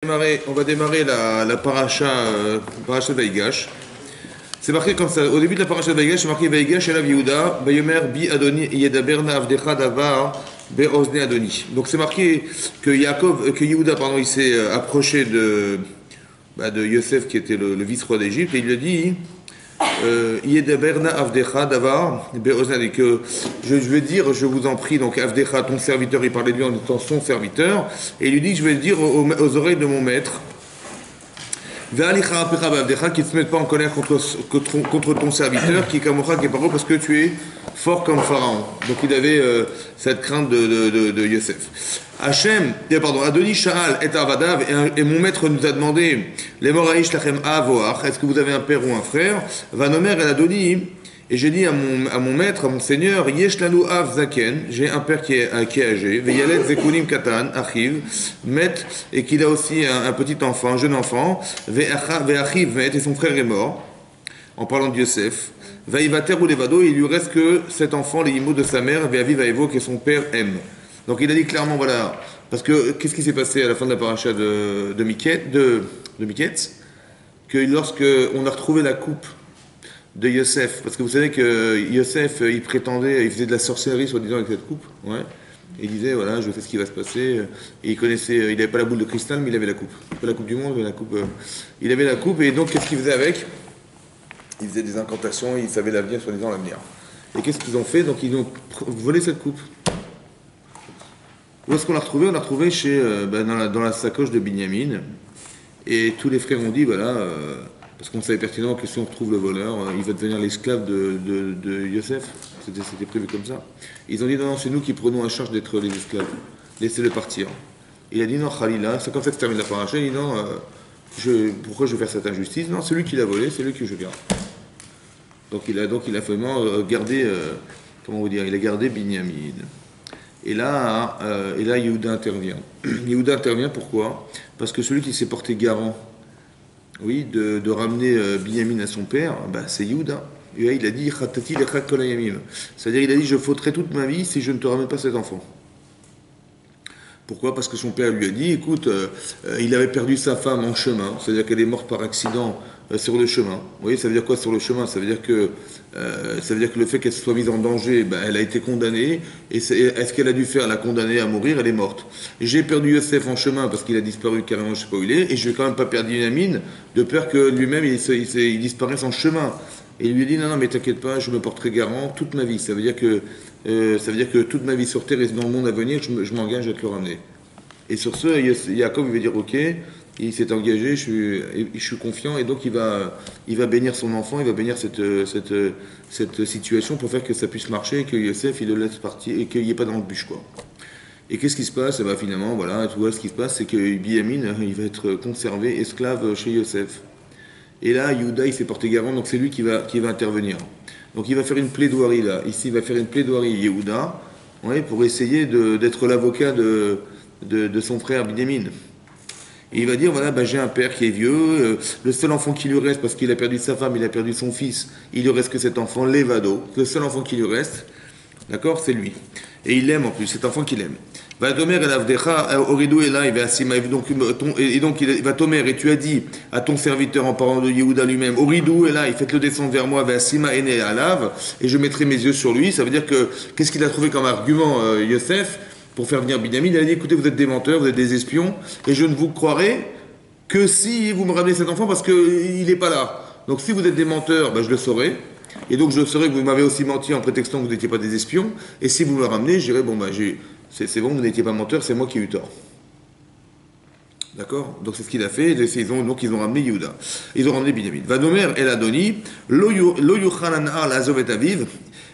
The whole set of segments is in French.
On va démarrer la paracha de Vaïgash. C'est marqué comme ça. Au début de la paracha de Vaïgash, c'est marqué Vaïgash Elav Yehuda, Vayomer bi Adoni Yedaber Na'avdecha Davar Be'ozne Adoni. Donc c'est marqué que Yehuda, il s'est approché de Yosef qui était le vice-roi d'Égypte et il lui a dit Yedaberna Avdecha Davar Be'ozne, que je vais dire, je vous en prie, donc Avdecha, ton serviteur, il parlait de lui en étant son serviteur, et il lui dit, je vais le dire aux oreilles de mon maître, qu'il ne se mette pas en colère contre ton serviteur, qui est Kamocha, qui est paro, parce que tu es fort comme Pharaon. Donc il avait cette crainte de Yosef. Adoni Sha'al et Avadav, et mon maître nous a demandé, les Moraïch Lachem Avoach, est-ce que vous avez un père ou un frère? Vanomer el Adoni, et j'ai dit à mon maître, à mon seigneur, Yesh lanu Av Zaken, j'ai un père qui est âgé, Veyalet Zekunim Katan, Achiv, Met, et qu'il a aussi un petit enfant, un jeune enfant, Veachiv Met, et son frère est mort, en parlant de Yosef. Vaïvater ou Levado, il lui reste que cet enfant, les mots de sa mère, Veavi Vaïvo, que son père aime. Donc il a dit clairement, voilà, parce que qu'est-ce qui s'est passé à la fin de la paracha de Miketz, que lorsque on a retrouvé la coupe de Yosef, parce que vous savez que Yosef, il faisait de la sorcellerie soi-disant avec cette coupe, ouais. Et il disait, voilà, je sais ce qui va se passer, et il n'avait pas la boule de cristal, mais il avait la coupe. Pas la coupe du monde, mais il avait la coupe, et donc qu'est-ce qu'il faisait avec? Il faisait des incantations, il savait l'avenir, soi-disant l'avenir. Et qu'est-ce qu'ils ont fait? Donc ils ont volé cette coupe. Où est-ce qu'on l'a retrouvée? On l'a retrouvée dans la sacoche de Binyamin. Et tous les frères ont dit, voilà, parce qu'on savait pertinemment que si on retrouve le voleur, il va devenir l'esclave de Yosef. C'était prévu comme ça. Ils ont dit, non, c'est nous qui prenons en charge d'être les esclaves. Laissez-le partir. Il a dit, non, Khalila, c'est comme ça que se termine la paracha. Il dit, non, pourquoi je vais faire cette injustice? Non, c'est lui qui l'a volé, c'est lui que je garde. Donc il a vraiment gardé, il a gardé Binyamin. Et là, Yehuda intervient. Yehuda intervient pourquoi? Parce que celui qui s'est porté garant, oui, de ramener Binyamin à son père, c'est Yehuda. Et là, il a dit, c'est-à-dire, il a dit, je fauterai toute ma vie si je ne te ramène pas cet enfant. Pourquoi? Parce que son père lui a dit, écoute, il avait perdu sa femme en chemin, c'est-à-dire qu'elle est morte par accident sur le chemin. Vous voyez, ça veut dire quoi sur le chemin? Ça veut dire que le fait qu'elle se soit mise en danger, elle a été condamnée, et est-ce qu'elle a dû faire la condamnée à mourir? Elle est morte. J'ai perdu Yosef en chemin parce qu'il a disparu carrément, je ne sais pas où il est, et je ne vais quand même pas perdre Binyamin de peur que lui-même il disparaisse en chemin. Et il lui dit, non, mais t'inquiète pas, je me porterai garant toute ma vie. Ça veut dire que toute ma vie sur terre et dans le monde à venir, je m'engage à te le ramener. Et sur ce, Yaakov il va dire, ok, il s'est engagé, je suis confiant, et donc il va bénir son enfant, il va bénir cette situation pour faire que ça puisse marcher, et que Yosef, il le laisse partir, et qu'il n'y ait pas d'embûche, quoi. Et qu'est-ce qui se passe? Finalement, voilà, tu vois, ce qui se passe, c'est que Binyamin, il va être conservé esclave chez Yosef. Et là, Yehuda, il s'est porté garant, donc c'est lui qui va intervenir. Donc il va faire une plaidoirie là. Ici, il va faire une plaidoirie Yehuda, ouais, pour essayer d'être l'avocat de son frère Binyamin. Et il va dire, voilà, j'ai un père qui est vieux, le seul enfant qui lui reste, parce qu'il a perdu sa femme, il a perdu son fils, il lui reste que cet enfant, Levado, le seul enfant qui lui reste, d'accord, c'est lui. Et il l'aime en plus, cet enfant qu'il aime. Va Tomer el Avdecha, Oridou et là, il va Asima, et donc il va Tomer, et tu as dit à ton serviteur en parlant de Yehuda lui-même, Oridou et là, il fait le descendre vers moi, va Asima Ene Alav, et je mettrai mes yeux sur lui. Ça veut dire que, qu'est-ce qu'il a trouvé comme argument, Yosef, pour faire venir Binyamin? Il a dit, écoutez, vous êtes des menteurs, vous êtes des espions, et je ne vous croirai que si vous me ramenez cet enfant, parce qu'il n'est pas là. Donc si vous êtes des menteurs, je le saurai. Et donc je saurai que vous m'avez aussi menti en prétextant que vous n'étiez pas des espions. Et si vous me ramenez, je dirai, c'est bon, vous n'étiez pas menteur, c'est moi qui ai eu tort. D'accord? Donc c'est ce qu'il a fait. Ils ont ramené Yehuda. Ils ont ramené Binyamin. Vanomer el Adoni, lo yuchal hana'ar la'azov et aviv.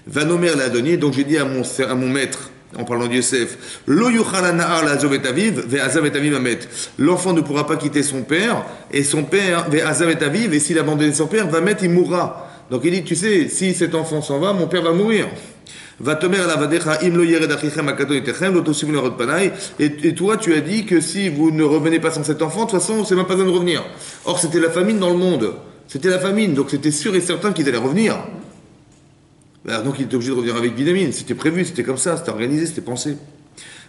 Vanomer el Adoni, donc j'ai dit à mon maître, en parlant de Yosef, lo yuchal hana'ar la'azov et aviv, ve'azav et aviv amet. L'enfant ne pourra pas quitter son père, et son père, ve'azav et aviv, et s'il abandonne son père, va mettre, il mourra. Donc il dit, tu sais, si cet enfant s'en va, mon père va mourir. Et toi, tu as dit que si vous ne revenez pas sans cet enfant, de toute façon, c'est même pas besoin de revenir. Or, c'était la famine dans le monde. C'était la famine, donc c'était sûr et certain qu'ils allaient revenir. Donc il était obligé de revenir avec Binyamin. C'était prévu, c'était comme ça, c'était organisé, c'était pensé.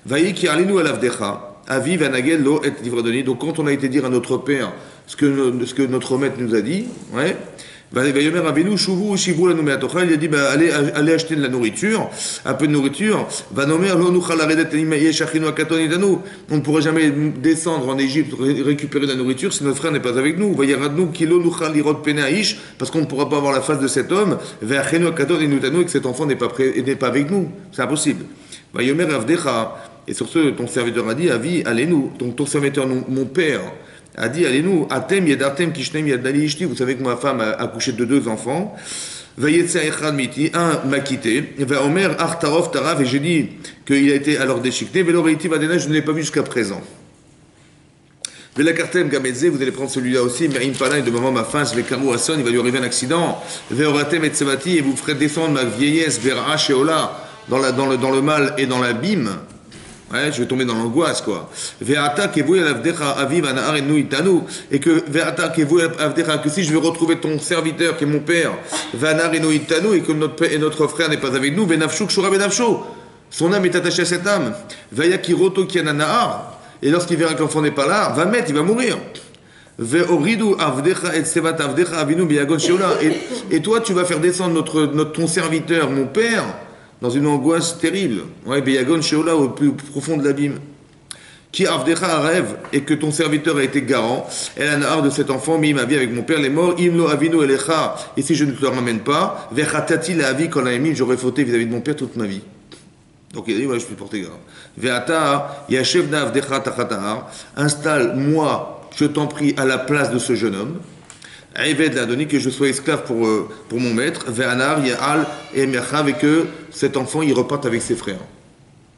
Vaïki alinu alavdecha. Aviv Anagel Lo et Livradoni. Donc quand on a été dire à notre père ce que notre maître nous a dit, ouais. Il a dit, bah, allez acheter de la nourriture, un peu de nourriture. On ne pourra jamais descendre en Égypte récupérer de la nourriture si notre frère n'est pas avec nous. Parce qu'on ne pourra pas avoir la face de cet homme, et que cet enfant n'est pas avec nous. C'est impossible. Et sur ce, ton serviteur a dit, Avi, allez-nous. Donc ton serviteur, mon père, a dit, allez-nous, Atem yedartem kishnem yadali ishti, vous savez que ma femme a accouché de 2 enfants, Vayetsa echad miti, un m'a quitté, Vaomer artarov tarav, et j'ai dit qu'il a été alors déchiqueté, Veloreiti vadena, je ne l'ai pas vu jusqu'à présent. Velakartem gamedze, vous allez prendre celui-là aussi, mais impala, de moment ma face, Vekaru Hasson, il va lui arriver un accident, Veoratem et tsevati, et vous ferez descendre ma vieillesse vers Hashéola, dans le mal et dans l'abîme. Ouais, je vais tomber dans l'angoisse, quoi. Et que si je vais retrouver ton serviteur qui est mon père, et que notre frère n'est pas avec nous, son âme est attachée à cette âme. Et lorsqu'il verra que l'enfant n'est pas là, va mettre, il va mourir. Et toi, tu vas faire descendre ton serviteur, mon père, dans une angoisse terrible. Ouais, Beyagon Sheola, au plus profond de l'abîme. Qui Avdecha rêve et que ton serviteur a été garant. Elle a nahar de cet enfant, mais il m'a vie avec mon père, les morts. Imlo Avinu Elecha. Et si je ne te le ramène pas, Vechatati la avi Kolaimi, j'aurais fauté vis-à-vis de mon père toute ma vie. Donc il a dit, ouais, je peux porter garant. Veata, Yashev na Avdecha Tachatahar. Installe-moi, je t'en prie, à la place de ce jeune homme. Eved l'a donné que je sois esclave pour mon maître, Ve'anar, Ya'al, et Merchav, et que cet enfant, il reparte avec ses frères.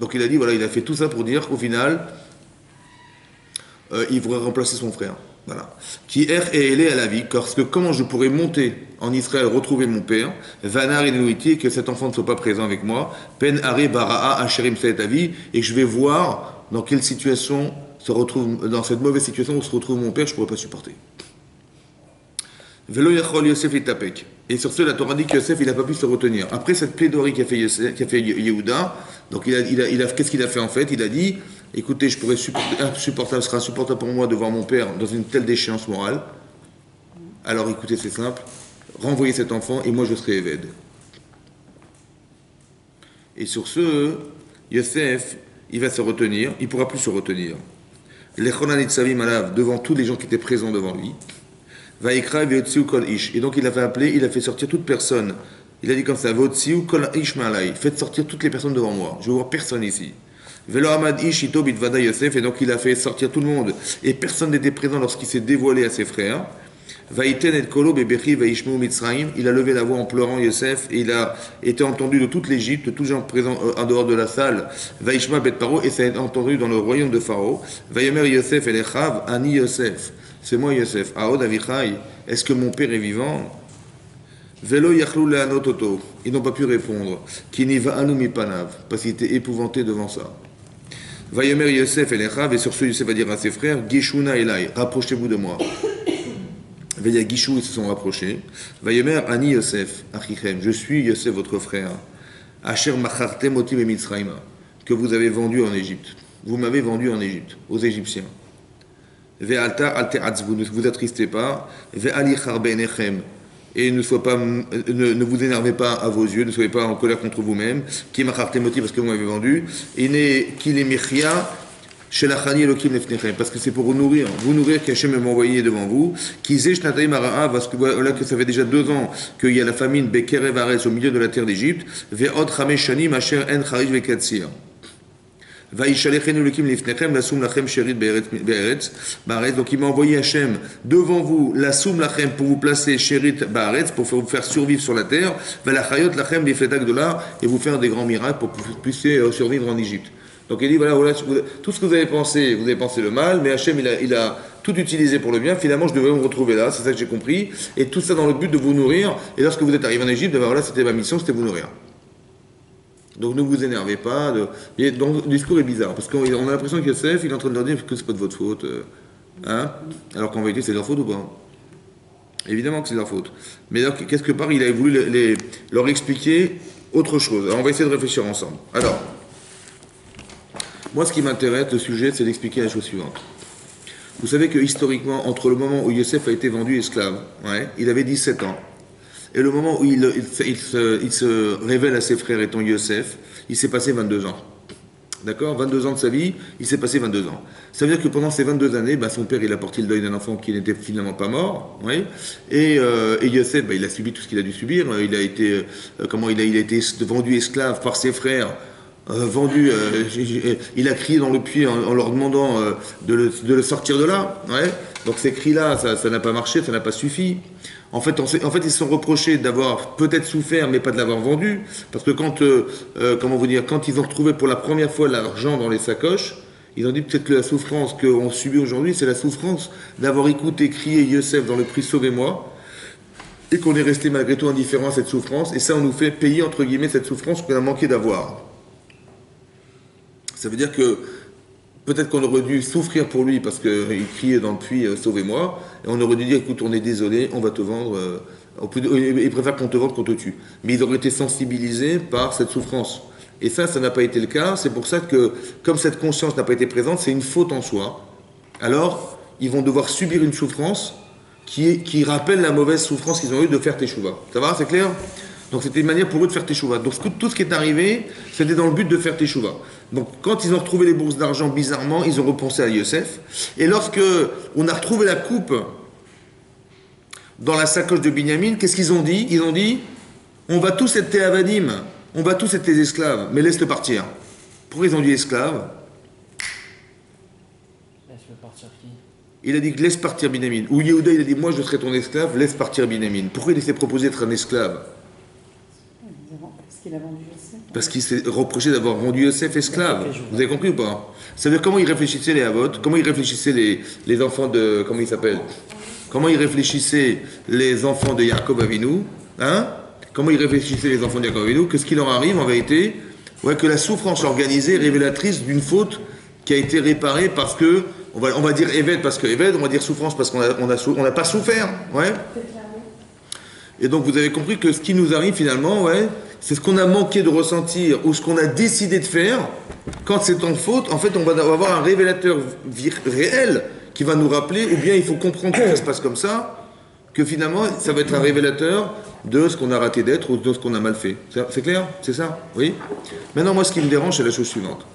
Donc il a dit, voilà, il a fait tout ça pour dire qu'au final, il voudrait remplacer son frère. Voilà. Qui er et elle est à la vie, parce que comment je pourrais monter en Israël, retrouver mon père, Vanar et Nouiti, et que cet enfant ne soit pas présent avec moi, Pen Are Baraa, Asherim Saetavi, et que je vais voir dans quelle situation se retrouve, dans cette mauvaise situation où se retrouve mon père, je ne pourrais pas supporter. Velo Yachol Yosef Itapek. Et sur ce, la Torah dit que Yosef, il n'a pas pu se retenir. Après cette plaidoirie qu'a fait Yehuda, donc qu'est-ce qu'il a fait en fait? Il a dit, écoutez, je pourrais ce sera insupportable pour moi de voir mon père dans une telle déchéance morale. Alors écoutez, c'est simple, renvoyez cet enfant et moi je serai Eved. Et sur ce, Yosef, il va se retenir, il ne pourra plus se retenir. L'Echonanit Savim Alav, devant tous les gens qui étaient présents devant lui. Vaikra ve'otziu kol ish. Et donc il a fait appeler, il a fait sortir toute personne. Il a dit comme ça, ve'otziu kol ish ma'alai. Faites sortir toutes les personnes devant moi. Je veux voir personne ici. Ve'lo amad ish ito bitvada Yosef. Et donc il a fait sortir tout le monde. Et personne n'était présent lorsqu'il s'est dévoilé à ses frères. Vaïten et kolo bebechi vaishmu mitzraim. Il a levé la voix en pleurant Yosef. Et il a été entendu de toute l'Égypte, de tous les gens présents en dehors de la salle. Vaishma bet paro. Et ça a été entendu dans le royaume de Pharaon. Vayomer Yosef elechav ani Yosef. C'est moi Yosef. Aod Avichai, est-ce que mon père est vivant? Velo yachlou leanototo. Ils n'ont pas pu répondre. Kini va'anu mipanav, parce qu'il était épouvanté devant ça. Vayomer Yosef elechav, et sur ce Yosef va dire à ses frères, Gishuna elai, rapprochez-vous de moi. Veya Gishu, ils se sont rapprochés. Vayomer ani Yosef, achichem, je suis Yosef votre frère. Asher machartem otim et mitzraima, que vous avez vendu en Égypte. Vous m'avez vendu en Égypte, aux Égyptiens. Ve'alta alte atzbu, ne vous attristez pas. Ve'ali charbenechem, et ne vous énervez pas à vos yeux, ne soyez pas en colère contre vous-même. Ki machartemoti, parce que vous m'avez vendu. Et ne kile mechia shelachani elokim lefnechem, parce que c'est pour vous nourrir qu'Hachem m'a envoyé devant vous. Ki ze shnataim hara'a, parce que voilà que ça fait déjà 2 ans qu'il y a la famine bekerev aretz au milieu de la terre d'Égypte. Ve'od chamesh shanim asher en charish ve'katsir. Donc il m'a envoyé Hachem devant vous la soum lachem pour vous placer sherit baaretz, pour vous faire survivre sur la terre, et vous faire des grands miracles pour que vous puissiez survivre en Égypte. Donc il dit voilà tout ce que vous avez pensé le mal, mais Hachem il a tout utilisé pour le bien. Finalement je devais me retrouver là, c'est ça que j'ai compris, et tout ça dans le but de vous nourrir. Et lorsque vous êtes arrivé en Égypte, voilà, c'était ma mission, c'était vous nourrir. Donc ne vous énervez pas. Donc, le discours est bizarre, parce qu'on a l'impression que Yosef, il est en train de leur dire que c'est pas de votre faute. Hein, alors qu'en vérité, c'est de leur faute ou pas? Évidemment que c'est de leur faute. Mais alors, quelque part, il a voulu leur expliquer autre chose. Alors, on va essayer de réfléchir ensemble. Alors, Moi, ce qui m'intéresse, le sujet, c'est d'expliquer la chose suivante. Vous savez que historiquement, entre le moment où Yosef a été vendu esclave, ouais, il avait 17 ans, et le moment où il se révèle à ses frères étant Yosef, il s'est passé 22 ans. D'accord, 22 ans de sa vie, il s'est passé 22 ans. Ça veut dire que pendant ces 22 années, bah, son père, il a porté le deuil d'un enfant qui n'était finalement pas mort. Oui. Et Yosef, bah, il a subi tout ce qu'il a dû subir. Il a été, il a été vendu esclave par ses frères. Il a crié dans le puits en leur demandant de le sortir de là. Ouais. Donc ces cris-là, ça n'a pas marché, ça n'a pas suffi. En fait, ils se sont reprochés d'avoir peut-être souffert, mais pas de l'avoir vendu. Parce que quand ils ont retrouvé pour la première fois l'argent dans les sacoches, ils ont dit peut-être que la souffrance qu'on subit aujourd'hui, c'est la souffrance d'avoir écouté crier Yosef dans le prix Sauvez-moi, et qu'on est resté malgré tout indifférent à cette souffrance, et ça, on nous fait payer, entre guillemets, cette souffrance qu'on a manqué d'avoir. Ça veut dire que peut-être qu'on aurait dû souffrir pour lui parce qu'il criait dans le puits Sauvez-moi, et on aurait dû dire écoute, on est désolé, on va te vendre, il préfère qu'on te vende qu'on te tue. Mais ils auraient été sensibilisés par cette souffrance. Et ça n'a pas été le cas. C'est pour ça que, comme cette conscience n'a pas été présente, c'est une faute en soi. Alors, ils vont devoir subir une souffrance qui rappelle la mauvaise souffrance qu'ils ont eue de faire teshuva. Ça va, c'est clair? Donc c'était une manière pour eux de faire teshuva. Donc tout ce qui est arrivé, c'était dans le but de faire teshuva. Donc quand ils ont retrouvé les bourses d'argent, bizarrement, ils ont repensé à Yosef. Et lorsque on a retrouvé la coupe dans la sacoche de Binyamin, qu'est-ce qu'ils ont dit? Ils ont dit, on va tous être tes avadim, on va tous être tes esclaves, mais laisse-le partir. Pourquoi ils ont dit esclaves? Laisse-le partir qui? Il a dit laisse partir Binyamin. Ou Yehuda, il a dit moi je serai ton esclave, laisse partir Binyamin. Pourquoi il s'est proposé d'être un esclave? Parce qu'il a vendu Yosef. Parce qu'il s'est reproché d'avoir vendu Yosef esclave. Vous avez compris ou pas? Ça veut dire comment ils réfléchissaient les Havot, comment ils réfléchissaient les enfants de... Comment ils s'appellent? Comment ils réfléchissaient les enfants de Yaakov Avinu? Hein? Comment ils réfléchissaient les enfants de Yaakov Avinu? Que ce qui leur arrive en vérité, ouais, que la souffrance organisée est révélatrice d'une faute qui a été réparée parce que, on va dire Eved parce que Eved, on va dire souffrance parce qu'on n'a pas souffert. Ouais? Et donc vous avez compris que ce qui nous arrive finalement, ouais, c'est ce qu'on a manqué de ressentir ou ce qu'on a décidé de faire. Quand c'est en faute, en fait, on va avoir un révélateur réel qui va nous rappeler, ou bien il faut comprendre que ça se passe comme ça, que finalement, ça va être un révélateur de ce qu'on a raté d'être ou de ce qu'on a mal fait. C'est clair? C'est ça? Oui? Maintenant, moi, ce qui me dérange, c'est la chose suivante.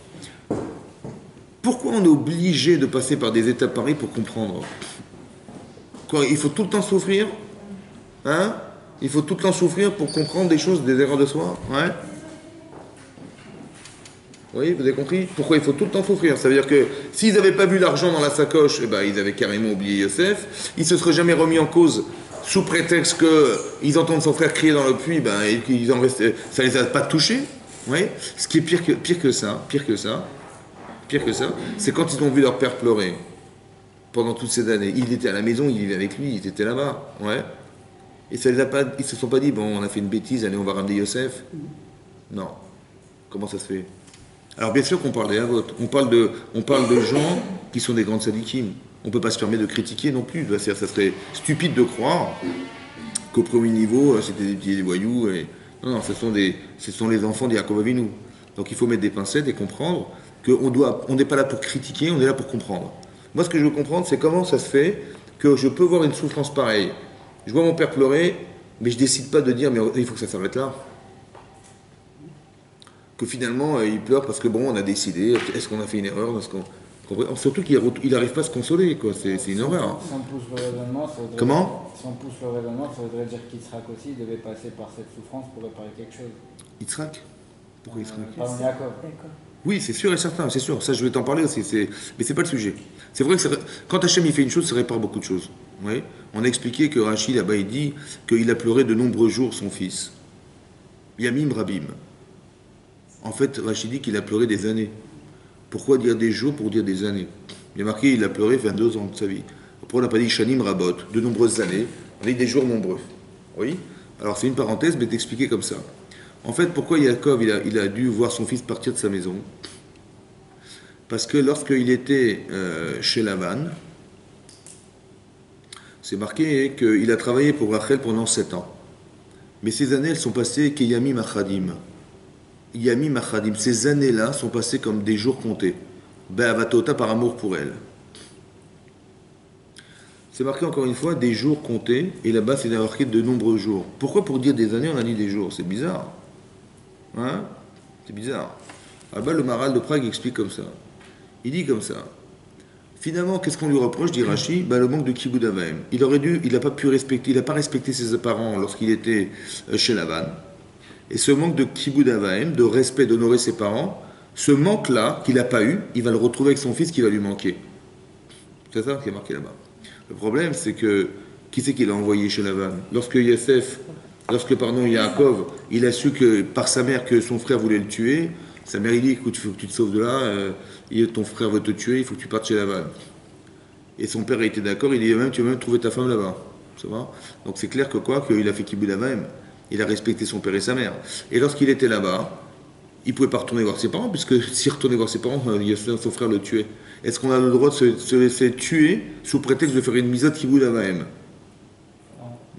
Pourquoi on est obligé de passer par des étapes pareilles pour comprendre? Quoi, il faut tout le temps souffrir? Hein? Il faut tout le temps souffrir pour comprendre des choses, des erreurs de soi? Ouais? Oui, vous avez compris? Pourquoi il faut tout le temps souffrir? Ça veut dire que s'ils n'avaient pas vu l'argent dans la sacoche, eh ben, ils avaient carrément oublié Yosef. Ils ne se seraient jamais remis en cause sous prétexte qu'ils entendent son frère crier dans le puits, ben, et qu'ils en restent, ça ne les a pas touchés. Oui? Ce qui est pire que ça, c'est quand ils ont vu leur père pleurer pendant toutes ces années. Il était à la maison, il vivait avec lui, ils étaient là-bas. Ouais? Et ça les a pas, ils se sont pas dit, bon, on a fait une bêtise, allez, on va ramener Yosef. Non. Comment ça se fait? Alors bien sûr qu'on parle des Havot, on parle de gens qui sont des grandes sadikim. On ne peut pas se permettre de critiquer non plus. Ça serait stupide de croire qu'au premier niveau, c'était des voyous. Non, ce sont les enfants de Yaakov Avinu. Donc il faut mettre des pincettes et comprendre qu'on n'est pas là pour critiquer, on est là pour comprendre. Moi, ce que je veux comprendre, c'est comment ça se fait que je peux voir une souffrance pareille. Je vois mon père pleurer, mais je ne décide pas de dire, mais il faut que ça s'arrête là. Que finalement, il pleure parce que bon, on a décidé, est-ce qu'on a fait une erreur, surtout qu'il n'arrive pas à se consoler, quoi. C'est une horreur. Si on pousse le raisonnement, ça voudrait... Comment? Si on pousse le raisonnement, ça voudrait dire qu'Yitzhak aussi devait passer par cette souffrance pour réparer quelque chose. Yitzhak? Pourquoi Yitzhak? Pardon, Yaakov. Oui, c'est sûr et certain, c'est sûr. Ça, je vais t'en parler aussi. Mais c'est pas le sujet. C'est vrai que quand Hachem il fait une chose, ça répare beaucoup de choses. Oui. On a expliqué que Rachid là-bas il dit qu'il a pleuré de nombreux jours son fils. Yamim Rabim. En fait, Rachid dit qu'il a pleuré des années. Pourquoi dire des jours pour dire des années? Il y a marqué il a pleuré 22 ans de sa vie. Pourquoi on n'a pas dit Shanim Rabot, de nombreuses années? On a dit des jours nombreux. Oui. Alors c'est une parenthèse, mais t'expliquer comme ça. En fait, pourquoi Yaakov il a dû voir son fils partir de sa maison? Parce que lorsqu'il était chez Lavan, c'est marqué qu'il a travaillé pour Rachel pendant 7 ans. Mais ces années, elles sont passées Keyamim Achadim. Yamim Achadim. Ces années-là sont passées comme des jours comptés. Be'avatota, par amour pour elle. C'est marqué encore une fois des jours comptés, et là-bas c'est marqué de nombreux jours. Pourquoi pour dire des années on a dit des jours? C'est bizarre. Hein? C'est bizarre. Là-bas le Maharal de Prague explique comme ça. Il dit comme ça. Finalement, qu'est-ce qu'on lui reproche, dit Rashi? Le manque de Kibud Avaim. Il n'a pas pu respecter, il n'a pas respecté ses parents lorsqu'il était chez Lavan. Et ce manque de Kibud Avaim, de respect, d'honorer ses parents, ce manque-là qu'il n'a pas eu, il va le retrouver avec son fils qui va lui manquer. C'est ça qui est marqué là-bas. Le problème, c'est que, qui c'est qu'il a envoyé chez Lavan? Lorsque Yaakov, il a su que, par sa mère, que son frère voulait le tuer, sa mère, il dit, écoute, il faut que tu te sauves de là, ton frère veut te tuer, il faut que tu partes chez Lavan. Et son père a été d'accord, il dit, tu vas même trouver ta femme là-bas. Ça va? Donc c'est clair que qu'il a fait Kibud Avaim. Il a respecté son père et sa mère. Et lorsqu'il était là-bas, il ne pouvait pas retourner voir ses parents, puisque s'il retournait voir ses parents, son frère le tuait. Est-ce qu'on a le droit de se laisser tuer sous prétexte de faire une misode Kibud Avaim?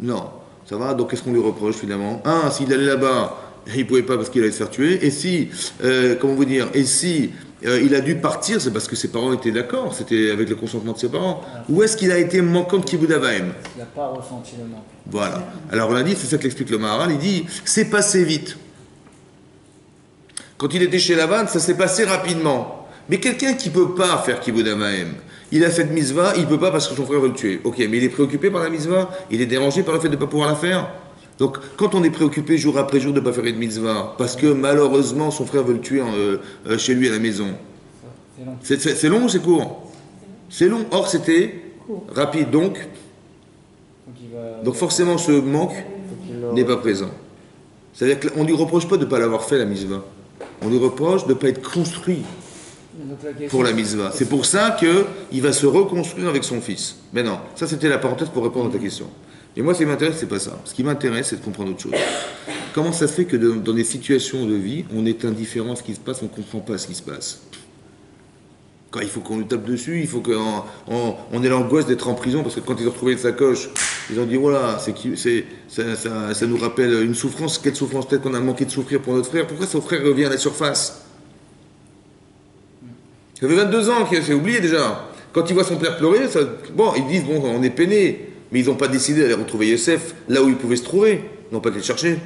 Non. Ça va? Donc qu'est-ce qu'on lui reproche finalement? S'il allait là-bas, il ne pouvait pas parce qu'il allait se faire tuer. Et si, il a dû partir, c'est parce que ses parents étaient d'accord, c'était avec le consentement de ses parents. Ou est-ce qu'il a été manquant de Kibud Avaim? Il n'a pas ressenti le manque. Voilà. Alors on a dit, c'est ça qu'explique le Maharal, il dit, c'est passé vite. Quand il était chez Lavan, ça s'est passé rapidement. Mais quelqu'un qui ne peut pas faire Kibud Avaim, il a fait de mitzvah, il ne peut pas parce que son frère veut le tuer. Ok, mais il est préoccupé par la mitzvah, il est dérangé par le fait de ne pas pouvoir la faire. Donc, quand on est préoccupé jour après jour de ne pas faire une mitzvah, parce que malheureusement son frère veut le tuer chez lui à la maison, c'est long ou c'est court? C'est long. Or, c'était rapide. Donc forcément, ce manque n'est pas présent. C'est-à-dire qu'on ne lui reproche pas de ne pas l'avoir fait, la mitzvah. On lui reproche de ne pas être construit pour la mitzvah. C'est pour ça qu'il va se reconstruire avec son fils. Mais non, ça c'était la parenthèse pour répondre à ta question. Et moi, ce qui m'intéresse, c'est pas ça. Ce qui m'intéresse, c'est de comprendre autre chose. Comment ça se fait que dans des situations de vie, on est indifférent à ce qui se passe, on ne comprend pas ce qui se passe? Quand il faut qu'on lui tape dessus, il faut qu'on ait l'angoisse d'être en prison, parce que quand ils ont retrouvé une sacoche, ils ont dit, voilà, ça nous rappelle une souffrance. Quelle souffrance? Peut-être qu'on a manqué de souffrir pour notre frère. Pourquoi son frère revient à la surface? Ça fait 22 ans qu'il s'est oublié déjà. Quand il voit son père pleurer, ils disent, on est peiné. Mais ils n'ont pas décidé d'aller retrouver Yosef là où il pouvait se trouver. Ils n'ont pas été le chercher.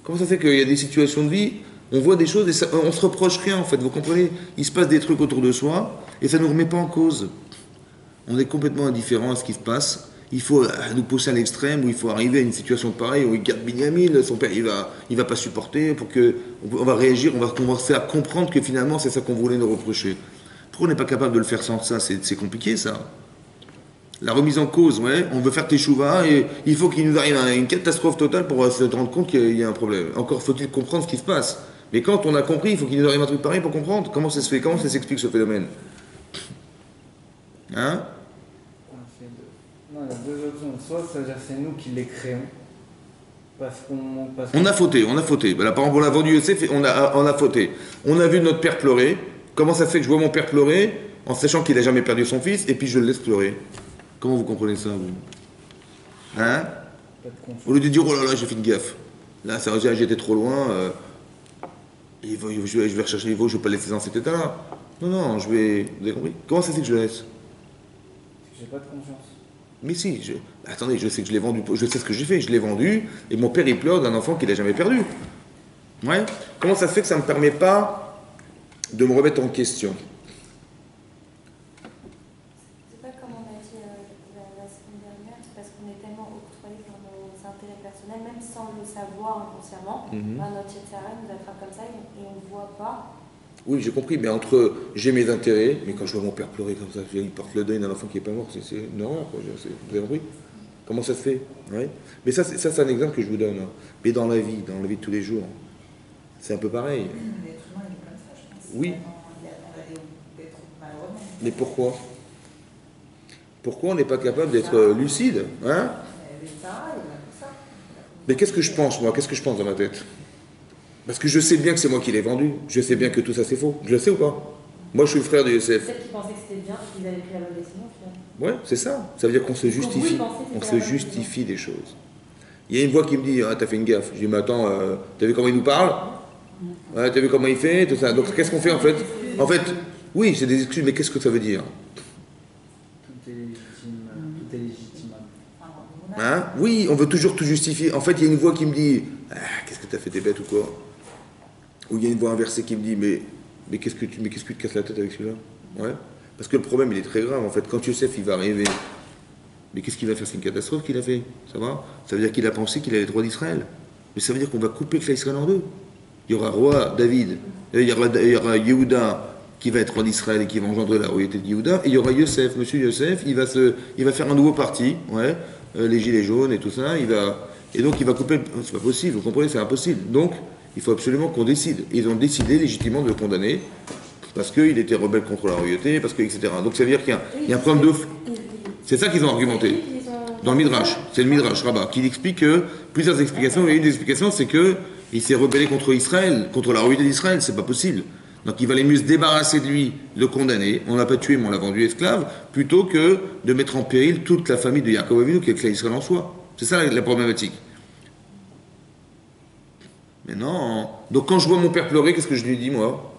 Comment ça fait qu'il y a des situations de vie, on voit des choses et on ne se reproche rien en fait, vous comprenez? Il se passe des trucs autour de soi et ça ne nous remet pas en cause. On est complètement indifférent à ce qui se passe. Il faut nous pousser à l'extrême où il faut arriver à une situation pareille où il garde Binyamin, son père il va pas supporter, on va réagir, on va commencer à comprendre que finalement c'est ça qu'on voulait nous reprocher. Pourquoi on n'est pas capable de le faire sans ça? C'est compliqué ça. La remise en cause, on veut faire teshuva et il faut qu'il nous arrive une catastrophe totale pour se rendre compte qu'il y a un problème. Encore faut-il comprendre ce qui se passe. Mais quand on a compris, il faut qu'il nous arrive un truc pareil pour comprendre. Comment ça se fait? Comment ça s'explique ce phénomène? Hein? Non, il y a deux options. Soit ça veut dire que c'est nous qui les créons. On a fauté. Par exemple, on a vendu Yosef, on a fauté. On a vu notre père pleurer. Comment ça se fait que je vois mon père pleurer en sachant qu'il n'a jamais perdu son fils et puis je le laisse pleurer? Comment vous comprenez ça, vous? Hein? Au lieu de dire, oh là là, j'ai fait une gaffe. Là, j'étais trop loin. Je vais rechercher les veaux, je ne vais pas le laisser dans cet état-là. Non, je vais... Vous avez compris? Comment ça se fait que je le laisse? J'ai pas de confiance. Mais si, attendez, je sais que je l'ai vendu, je sais ce que j'ai fait, je l'ai vendu, et mon père, il pleure d'un enfant qu'il n'a jamais perdu. Ouais? Comment ça se fait que ça ne me permet pas de me remettre en question? Même sans le savoir inconsciemment, notre Yetzirah nous attrape comme ça et on ne voit pas. Oui, j'ai compris, mais entre j'ai mes intérêts, mais quand je vois mon père pleurer comme ça, il porte le deuil d'un enfant qui n'est pas mort, c'est une horreur, quoi. Vous avez compris? Comment ça se fait? Ouais. Mais ça, c'est un exemple que je vous donne. Hein. Mais dans la vie de tous les jours, c'est un peu pareil. Oui. Mais pourquoi? Pourquoi on n'est pas capable d'être lucide, hein? Mais qu'est-ce que je pense, moi? Qu'est-ce que je pense dans ma tête? Parce que je sais bien que c'est moi qui l'ai vendu. Je sais bien que tout ça, c'est faux. Je le sais ou pas? Moi, je suis le frère de Yosef. Peut-être qu'ils pensaient que c'était bien, qu'ils avaient pris la bonne décision, finalement. Ouais, c'est ça. Ça veut dire qu'on se justifie. On se justifie des choses. Il y a une voix qui me dit, ah, t'as fait une gaffe. Je dis, mais attends, t'as vu comment il nous parle? T'as vu comment il fait? Tout ça. Donc, qu'est-ce qu'on fait, en fait? En fait, Oui, c'est des excuses, mais qu'est-ce que ça veut dire? Tout est légitime, tout est légitimable. Hein? Oui, on veut toujours tout justifier. En fait, il y a une voix qui me dit ah, qu'est-ce que t'as fait, t'es bête ou quoi? Ou il y a une voix inversée qui me dit mais qu'est-ce que tu te casses la tête avec celui-là? Ouais. Parce que le problème, il est très grave. En fait, quand Yosef, il va arriver, mais qu'est-ce qu'il va faire? C'est une catastrophe qu'il a fait. Ça va? Ça veut dire qu'il a pensé qu'il allait être roi d'Israël. Mais ça veut dire qu'on va couper le clan Israël en deux. Il y aura roi David, il y aura Yehuda qui va être roi d'Israël et qui va engendrer la royauté de Yehuda, et il y aura Yosef, monsieur Yosef, il va faire un nouveau parti, ouais, les gilets jaunes et tout ça, et donc il va couper, c'est pas possible, vous comprenez, c'est impossible. Donc, il faut absolument qu'on décide. Ils ont décidé légitimement de le condamner, parce qu'il était rebelle contre la royauté, parce que, etc. Donc ça veut dire qu'il y a un problème de... C'est ça qu'ils ont argumenté. Dans le Midrash, c'est le Midrash Rabbah, qui explique que, plusieurs explications, et une des explications, c'est que il s'est rebellé contre Israël, contre la royauté d'Israël, c'est pas possible. Donc il valait mieux se débarrasser de lui, le condamner, on l'a pas tué mais on l'a vendu esclave, plutôt que de mettre en péril toute la famille de Yaakov Avinu qui est le Israël en soi. C'est ça la problématique. Mais non. Donc quand je vois mon père pleurer, qu'est-ce que je lui dis moi?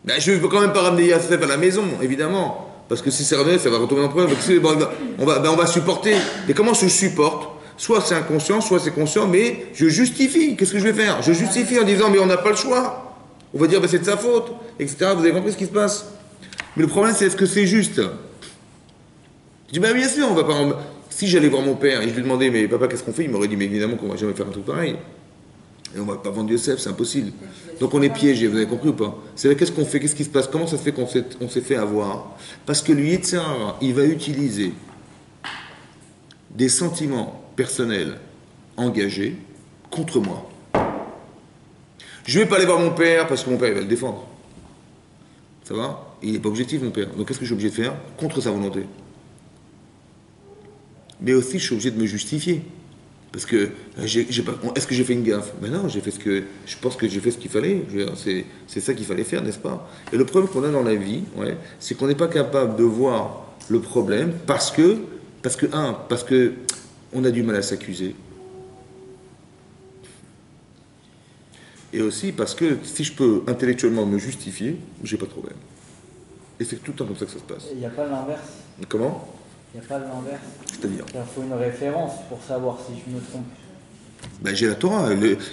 Ben, je ne peux quand même pas ramener Yosef à la maison, évidemment. Parce que si c'est ramené, ça va retomber en preuve. On va supporter. Et comment je supporte? Soit c'est inconscient, soit c'est conscient, mais je justifie. Qu'est-ce que je vais faire? Je justifie en disant, mais on n'a pas le choix. On va dire, ben, c'est de sa faute, etc. Vous avez compris ce qui se passe? Mais le problème, c'est est-ce que c'est juste? Je dis, ben bien sûr, on va pas... Si j'allais voir mon père et je lui demandais, mais papa, qu'est-ce qu'on fait? Il m'aurait dit, mais évidemment qu'on va jamais faire un truc pareil. Et on va pas vendre Yosef, c'est impossible. Donc on est piégé, vous avez compris ou pas? C'est là, qu'est-ce qu'on fait? Qu'est-ce qui se passe? Comment ça se fait qu'on s'est fait avoir? Parce que lui, il va utiliser des sentiments personnels engagés contre moi. Je ne vais pas aller voir mon père parce que mon père, il va le défendre. Ça va? Il n'est pas objectif, mon père. Donc qu'est-ce que je suis obligé de faire? Contre sa volonté. Mais aussi, je suis obligé de me justifier. Parce que, est-ce que j'ai fait une gaffe? Ben non, je pense que j'ai fait ce qu'il fallait. C'est ça qu'il fallait faire, n'est-ce pas? Et le problème qu'on a dans la vie, ouais, c'est qu'on n'est pas capable de voir le problème parce que on a du mal à s'accuser. Et aussi parce que si je peux intellectuellement me justifier, j'ai pas de problème. Et c'est tout le temps comme ça que ça se passe. Il n'y a pas l'inverse. Comment? Il n'y a pas l'inverse. C'est-à-dire? Il faut une référence pour savoir si je me trompe. Ben, j'ai la Torah.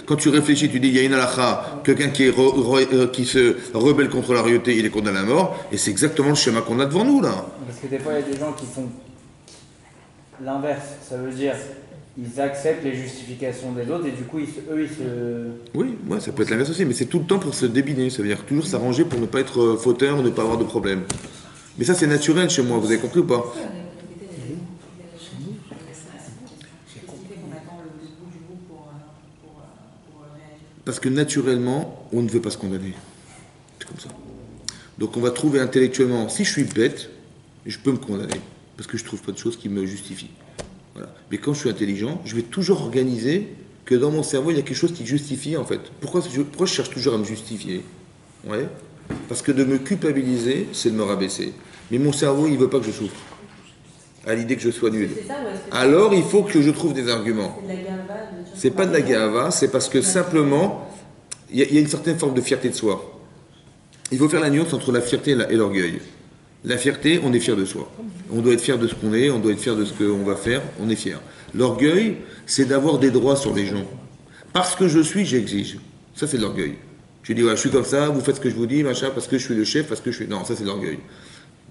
Quand tu réfléchis, tu dis il y a une halakha, quelqu'un qui se rebelle contre la royauté, il est condamné à mort, et c'est exactement le schéma qu'on a devant nous là. Parce que des fois, il y a des gens qui font l'inverse. Ça veut dire ils acceptent les justifications des autres et du coup, ils se... Oui, ouais, ça peut être l'inverse aussi, mais c'est tout le temps pour se débiner. Ça veut dire toujours s'arranger pour ne pas être fauteur, ne pas avoir de problème. Mais ça, c'est naturel chez moi, vous avez compris ou pas? Parce que naturellement, on ne veut pas se condamner. C'est comme ça. Donc on va trouver intellectuellement, si je suis bête, je peux me condamner. Parce que je ne trouve pas de choses qui me justifient. Voilà. Mais quand je suis intelligent, je vais toujours organiser que dans mon cerveau, il y a quelque chose qui justifie en fait. Pourquoi je cherche toujours à me justifier? Ouais. Parce que de me culpabiliser, c'est de me rabaisser. Mais mon cerveau, il ne veut pas que je souffre. À l'idée que je sois nul. Alors il faut que je trouve des arguments. C'est pas de la gava, c'est parce que simplement, il y a une certaine forme de fierté de soi. Il faut faire la nuance entre la fierté et l'orgueil. La fierté, on est fier de soi. On doit être fier de ce qu'on est, on doit être fier de ce qu'on va faire, on est fier. L'orgueil, c'est d'avoir des droits sur les gens. Parce que je suis, j'exige. Ça, c'est de l'orgueil. Je dis, voilà, je suis comme ça, vous faites ce que je vous dis, machin, parce que je suis le chef, parce que je suis... Non, ça, c'est de l'orgueil.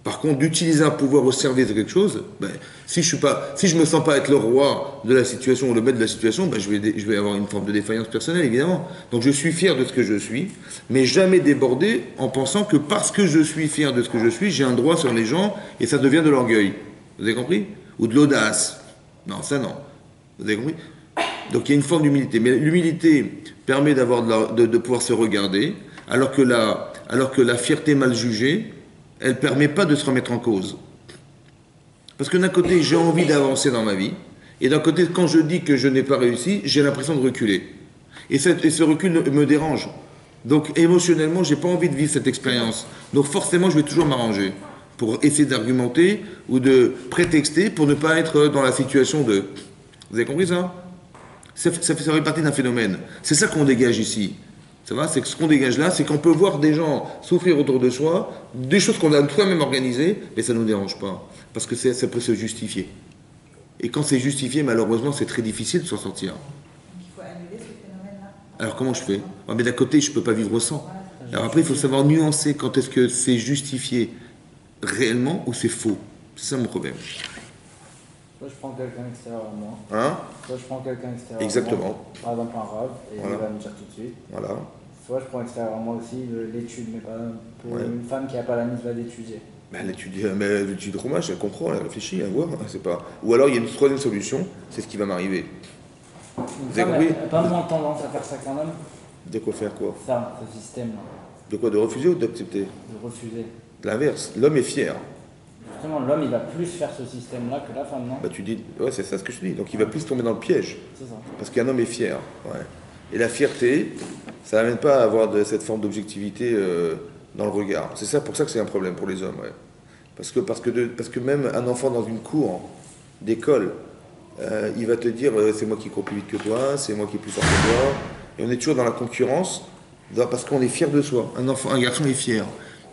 Par contre, d'utiliser un pouvoir au service de quelque chose, ben, si je me sens pas être le roi de la situation ou le maître de la situation, ben, je vais avoir une forme de défaillance personnelle, évidemment. Donc je suis fier de ce que je suis, mais jamais déborder en pensant que parce que je suis fier de ce que je suis, j'ai un droit sur les gens et ça devient de l'orgueil. Vous avez compris? Ou de l'audace. Non, ça non. Vous avez compris? Donc il y a une forme d'humilité. Mais l'humilité permet de pouvoir se regarder, alors que la fierté mal jugée, elle ne permet pas de se remettre en cause. Parce que d'un côté, j'ai envie d'avancer dans ma vie, et d'un côté, quand je dis que je n'ai pas réussi, j'ai l'impression de reculer. Et ce recul me dérange. Donc émotionnellement, je n'ai pas envie de vivre cette expérience. Donc forcément, je vais toujours m'arranger pour essayer d'argumenter ou de prétexter pour ne pas être dans la situation de... Vous avez compris ça? Ça fait partie d'un phénomène. C'est ça qu'on dégage ici. Ça va? C'est que ce qu'on dégage là, c'est qu'on peut voir des gens souffrir autour de soi, des choses qu'on a soi-même organisées, mais ça ne nous dérange pas. Parce que ça peut se justifier. Et quand c'est justifié, malheureusement, c'est très difficile de s'en sortir. Donc il faut annuler ce phénomène-là. Alors comment je fais? Ah, mais d'un côté, je ne peux pas vivre sans. Alors après, il faut savoir nuancer quand est-ce que c'est justifié réellement ou c'est faux. C'est ça mon problème. Soit je prends quelqu'un extérieur à moi, Hein? soit je prends quelqu'un extérieur à Exactement. moi, par exemple un rave, et Voilà. il va me dire tout de suite. Voilà. Soit je prends extérieur à moi aussi l'étude, mais pas pour Ouais. une femme qui n'a pas la mise va d'étudier. Mais elle étudie trop mal, elle comprend, elle réfléchit, elle voit. C'est pas... Ou alors il y a une troisième solution, c'est ce qui va m'arriver. Une Vous avez femme compris? n'a pas moins tendance à faire ça qu'un homme. De quoi faire quoi? Ça, ce système-là, De quoi? De refuser ou d'accepter? de refuser. De l'inverse. L'homme est fier. Justement, l'homme, il va plus faire ce système-là que la femme, non? Bah tu dis, ouais, c'est ça ce que je dis. Donc il va plus tomber dans le piège. C'est ça. Parce qu'un homme est fier. Ouais. Et la fierté, ça n'amène pas à avoir cette forme d'objectivité dans le regard. C'est ça pour ça que c'est un problème pour les hommes. Ouais. Parce que même un enfant dans une cour d'école, il va te dire c'est moi qui cours plus vite que toi, c'est moi qui est plus fort que toi. Et on est toujours dans la concurrence parce qu'on est fier de soi. Un garçon est fier.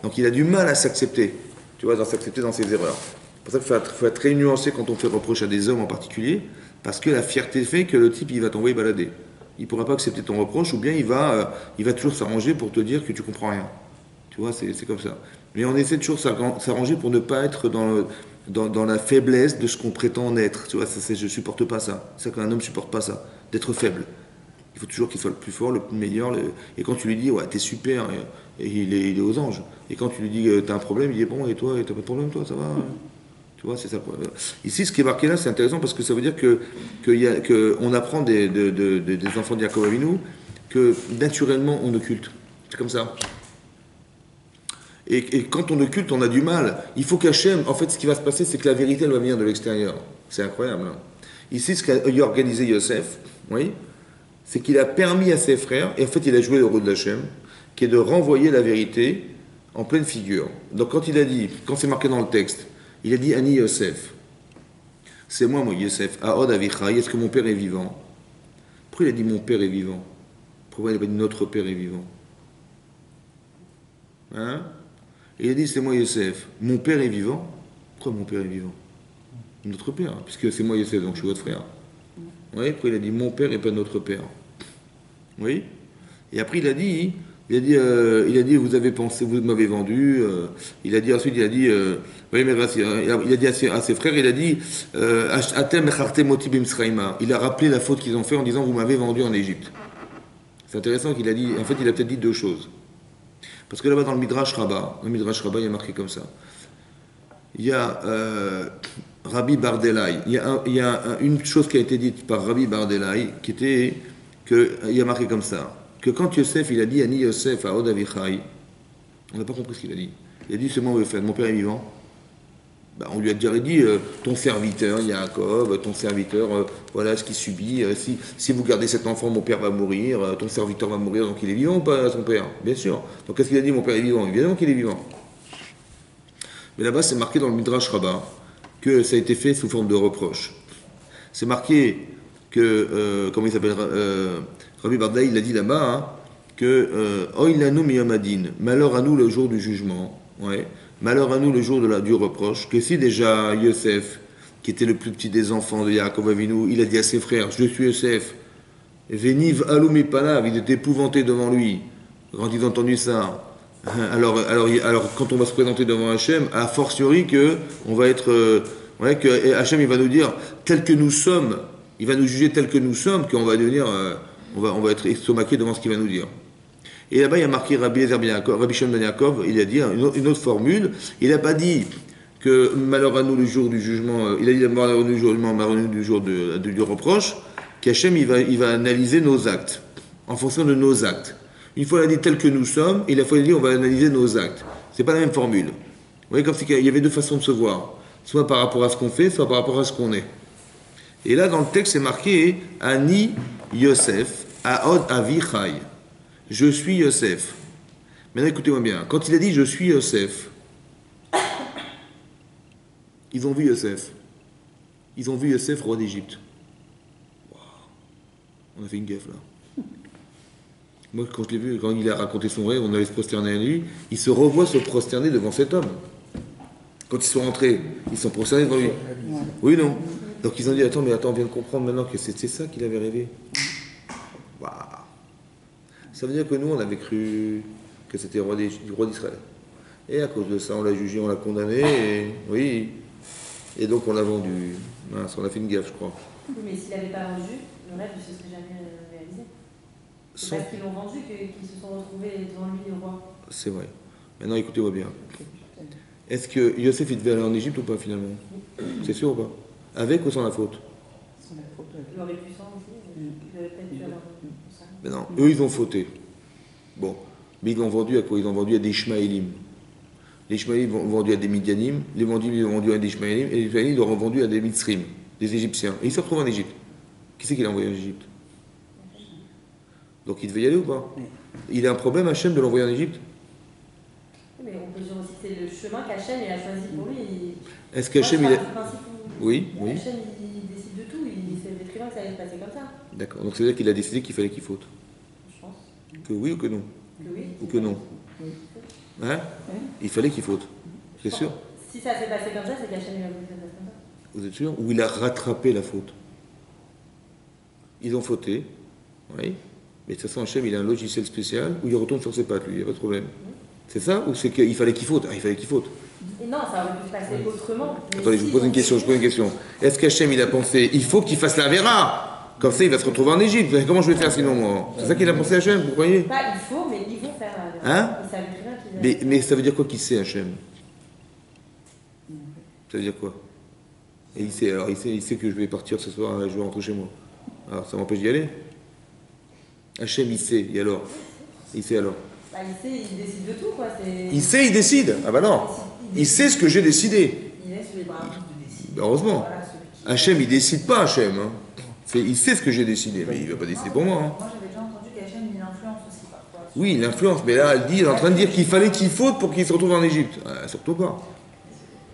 Donc il a du mal à s'accepter. Tu vois, à s'accepter dans ses erreurs. C'est pour ça qu'il faut être très nuancé quand on fait reproche à des hommes en particulier, parce que la fierté fait que le type il va t'envoyer balader. Il ne pourra pas accepter ton reproche, ou bien il va toujours s'arranger pour te dire que tu comprends rien. Tu vois, c'est comme ça. Mais on essaie toujours s'arranger pour ne pas être dans la faiblesse de ce qu'on prétend en être. Tu vois, je ne supporte pas ça. C'est ça qu'un homme ne supporte pas ça, d'être faible. Il faut toujours qu'il soit le plus fort, le meilleur. Et quand tu lui dis, ouais, t'es super, et il est aux anges. Et quand tu lui dis, t'as un problème, il dit, bon, et toi, t'as pas de problème, toi, ça va? Tu vois, c'est ça. Ici, ce qui est marqué là, c'est intéressant parce que ça veut dire qu'on apprend des enfants de Yaakov Avinu que naturellement, on occulte. C'est comme ça. Et quand on occulte, on a du mal. Il faut qu'Hachem, en fait, ce qui va se passer, c'est que la vérité, elle va venir de l'extérieur. C'est incroyable. Hein. Ici, ce qu'a organisé Yosef, oui, c'est qu'il a permis à ses frères, et en fait il a joué le rôle d'Hachem, qui est de renvoyer la vérité en pleine figure. Donc quand il a dit, quand c'est marqué dans le texte, il a dit Ani Yosef, c'est moi Yosef, Aod Avichai, est-ce que mon père est vivant? Pourquoi il a dit mon père est vivant? Pourquoi il n'a pas dit notre père est vivant? Hein? Et il a dit c'est moi Yosef, mon père est vivant? Pourquoi mon père est vivant? Notre père, puisque c'est moi Yosef, donc je suis votre frère. Oui, après il a dit mon père et pas notre père. Oui. Et après il a dit vous avez pensé, vous m'avez vendu. Il a dit ensuite il a dit à ses frères, il a dit Atem echartem oti b'Mitzrayma. Il a rappelé la faute qu'ils ont fait en disant vous m'avez vendu en Égypte. C'est intéressant qu'il a dit. En fait il a peut-être dit deux choses. Parce que là-bas dans le Midrash Rabbah, il y a marqué comme ça. Il y a Rabbi Bardelai, il y a une chose qui a été dite par Rabbi Bardelai, qui était il y a marqué comme ça, que quand Yosef, il a dit Ani Yosef à Od Avichai, on n'a pas compris ce qu'il a dit. Il a dit c'est moi mon père est vivant. Ben, on lui a déjà dit ton serviteur Yaakov, ton serviteur, voilà ce qu'il subit. Si vous gardez cet enfant, mon père va mourir, ton serviteur va mourir, donc il est vivant ou pas son père? Bien sûr. Donc qu'est-ce qu'il a dit? Mon père est vivant. Évidemment qu'il est vivant. Mais là-bas, c'est marqué dans le Midrash Rabbah que ça a été fait sous forme de reproche. C'est marqué que, comment il s'appelle, Rabbi Bardai, il a dit là-bas, hein, que Oilanu miyamadin, malheur à nous le jour du jugement, ouais, malheur à nous le jour du reproche, que si déjà Yosef, qui était le plus petit des enfants de Yaakov Avinu, il a dit à ses frères, je suis Yosef, Veniv alumi panav, il était épouvanté devant lui, quand ils ont entendu ça. Alors, quand on va se présenter devant Hachem, a fortiori que on va être, que Hachem il va nous dire tel que nous sommes, il va nous juger tel que nous sommes, qu'on va devenir, on va être estomaqué devant ce qu'il va nous dire. Et là-bas il y a marqué Rabbi Shimon ben Yaakov, il a dit une autre formule. Il n'a pas dit que malheur à nous le jour du jugement, il a dit malheur à nous le jugement, malheur à nous du jour du reproche, qu'Hachem il va analyser nos actes en fonction de nos actes. Une fois, il a dit tel que nous sommes, et la fois, il a dit on va analyser nos actes. C'est pas la même formule. Vous voyez, comme s'il y avait deux façons de se voir. Soit par rapport à ce qu'on fait, soit par rapport à ce qu'on est. Et là, dans le texte, c'est marqué Ani Yosef, Aod Avichai. Je suis Yosef. Maintenant, écoutez-moi bien. Quand il a dit je suis Yosef, ils ont vu Yosef. Ils ont vu Yosef, roi d'Égypte. Wow. On a fait une gaffe là. Moi, quand je l'ai vu, quand il a raconté son rêve, on allait se prosterner à lui, il se revoit se prosterner devant cet homme. Quand ils sont rentrés, ils sont prosternés devant lui. Oui, non. Donc ils ont dit, attends, on vient de comprendre maintenant que c'était ça qu'il avait rêvé. Waouh. Ça veut dire que nous, on avait cru que c'était le roi d'Israël. Et à cause de ça, on l'a jugé, on l'a condamné, et oui. Et donc on l'a vendu. Mince, on a fait une gaffe, je crois. Oui, mais s'il n'avait pas vendu, le rêve ne se serait jamais réalisé. C'est parce qu'ils l'ont vendu qu'ils se sont retrouvés devant lui, le roi. C'est vrai. Maintenant, écoutez-moi bien. Est-ce que Yosef, il devait aller en Égypte ou pas, finalement? C'est sûr ou pas? Avec ou sans la faute? Sans la faute, ouais. Il aurait pu sans aussi, il aurait peut-être pu avoir ça. Mais non, eux, ils ont fauté. Bon. Mais ils l'ont vendu à quoi? Ils l'ont vendu à des Ishmaélim. Les Ishmaélim l'ont vendu à des Midianim, les Midianim l'ont vendu à des Ishmaélim, et les Ishmaélim l'ont vendu à des Mitzrim, des Égyptiens. Et ils se retrouvent en Égypte. Qui c'est qui l'a envoyé en Égypte? Donc il devait y aller ou pas? Il a un problème, Hachem, de l'envoyer en Égypte? Mais on peut dire aussi que c'est le chemin qu'Hachem a choisi pour lui. Est-ce qu'Hachem, il a... Oui, oui. Hachem, il décide de tout, il savait très bien que ça allait se passer comme ça. D'accord. Donc ça veut dire qu'il a décidé qu'il fallait qu'il faute. Je pense. Que oui ou que non? Que oui. Ou que non? Hein? Il fallait qu'il faute. C'est sûr? Si ça s'est passé comme ça, c'est qu'Hachem a voulu que ça se passe comme ça. Vous êtes sûr? Ou il a rattrapé la faute? Ils ont fauté. Oui. Mais de toute façon, Hachem, il a un logiciel spécial où il retourne sur ses pattes, lui, il n'y a pas de problème. C'est ça? Ou c'est qu'il fallait qu'il faute? Ah, il fallait qu'il faute. Et non, ça aurait pu se passer autrement. Attendez, je vous pose une question, Est-ce qu'Hachem, il a pensé, il faut qu'il fasse la Vera? Comme ça, il va se retrouver en Égypte. Comment je vais faire sinon, moi? C'est ça qu'il a pensé, Hachem, vous croyez? Pas il faut, mais ils vont faire la Vera. Hein? Ils savent très bien qu'ils allaient. Mais ça veut dire quoi qu'il sait, Hachem? Ça veut dire quoi? Et il sait, alors il sait que je vais partir ce soir, je vais rentrer chez moi. Alors ça m'empêche d'y aller? Hachem, il sait, et alors? Il sait alors? Bah, il sait, il décide de tout, quoi. Il sait, il décide. Ah bah non. Il sait ce que j'ai décidé. Il laisse les bras de décider. Ben heureusement. Voilà, celui qui- Hachem, il décide pas, Hachem. Hein. Il sait ce que j'ai décidé, mais il va pas décider pour moi. Hein. Moi, j'avais déjà entendu qu'Hachem, il influence aussi parfois. Oui, il influence, mais là, elle est en train de dire qu'il fallait qu'il faute pour qu'il se retrouve en Égypte. Ah, surtout pas.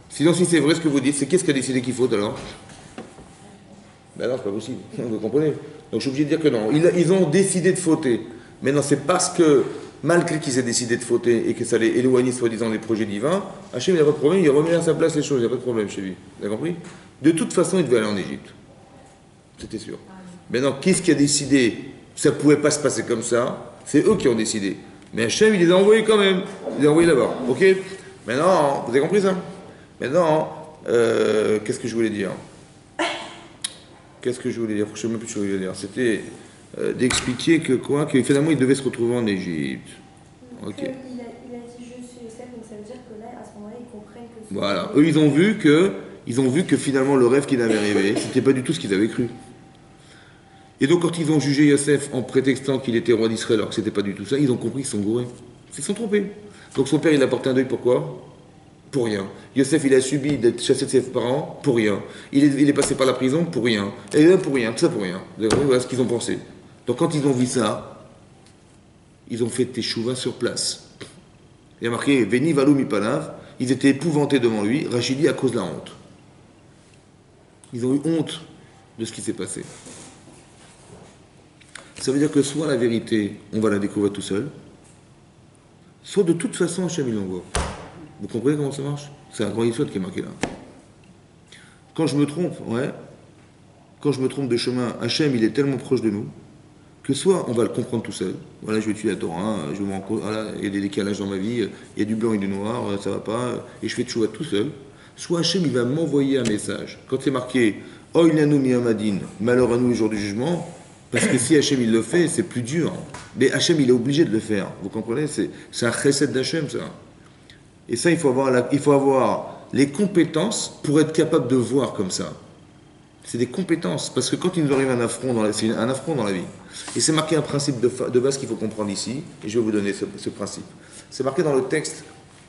Sinon, si c'est vrai ce que vous dites, c'est qu'est-ce qui a décidé qu'il faute alors? Ben non, c'est pas possible. Vous comprenez? Donc je suis obligé de dire que non. Ils ont décidé de fauter. Mais non, c'est parce que, malgré qu'ils aient décidé de fauter et que ça allait éloigner soi-disant les projets divins, Hachem, il n'y a pas de problème, il remet à sa place les choses, il n'y a pas de problème chez lui. Vous avez compris? De toute façon, il devait aller en Égypte. C'était sûr. Maintenant, qu'est-ce qui a décidé? Ça ne pouvait pas se passer comme ça. C'est eux qui ont décidé. Mais Hachem, il les a envoyés quand même. Il les a envoyés là-bas. Ok? Maintenant, vous avez compris ça? Maintenant, qu'est-ce que je voulais dire? Qu'est-ce que je voulais dire? Je ne sais même plus ce que je voulais dire. C'était d'expliquer que quoi? Que finalement, il devait se retrouver en Égypte. Ok. Il a dit je suis Youssef, donc ça veut dire que là, à ce moment-là, ils comprennent que c'est... Voilà. Eux, ils ont vu que finalement, le rêve qu'il avait rêvé, c'était pas du tout ce qu'ils avaient cru. Et donc, quand ils ont jugé Yosef en prétextant qu'il était roi d'Israël, alors que c'était pas du tout ça, ils ont compris qu'ils sont gourés. Ils se sont trompés. Donc, son père, il a porté un deuil, pourquoi? Pour rien. Yosef, il a subi d'être chassé de ses parents pour rien. Il est passé par la prison pour rien. Et là, pour rien, tout ça pour rien. Voilà ce qu'ils ont pensé. Donc quand ils ont vu ça, ils ont fait teshuva sur place. Il y a marqué Veni Valou Mipanav, ils étaient épouvantés devant lui, Rachidi à cause de la honte. Ils ont eu honte de ce qui s'est passé. Ça veut dire que soit la vérité, on va la découvrir tout seul, soit de toute façon, Hachem il l'envoie. Vous comprenez comment ça marche? C'est un grand histoire qui est marqué là. Quand je me trompe, quand je me trompe de chemin, Hachem, il est tellement proche de nous, que soit on va le comprendre tout seul. Voilà, je vais étudier la Torah, je me rends compte, voilà, il y a des décalages dans ma vie, il y a du blanc et du noir, ça va pas, et je fais tchouva tout seul. Soit Hachem, il va m'envoyer un message. Quand c'est marqué, Oy lanu miyamadin, malheur à nous le jour du jugement, parce que si Hachem, il le fait, c'est plus dur. Mais Hachem, il est obligé de le faire. Vous comprenez? C'est un chesed d'Hachem, ça. Et ça, il faut avoir les compétences pour être capable de voir comme ça. C'est des compétences. Parce que quand il nous arrive un affront c'est un affront dans la vie. Et c'est marqué un principe de base qu'il faut comprendre ici. Et je vais vous donner ce principe. C'est marqué dans le texte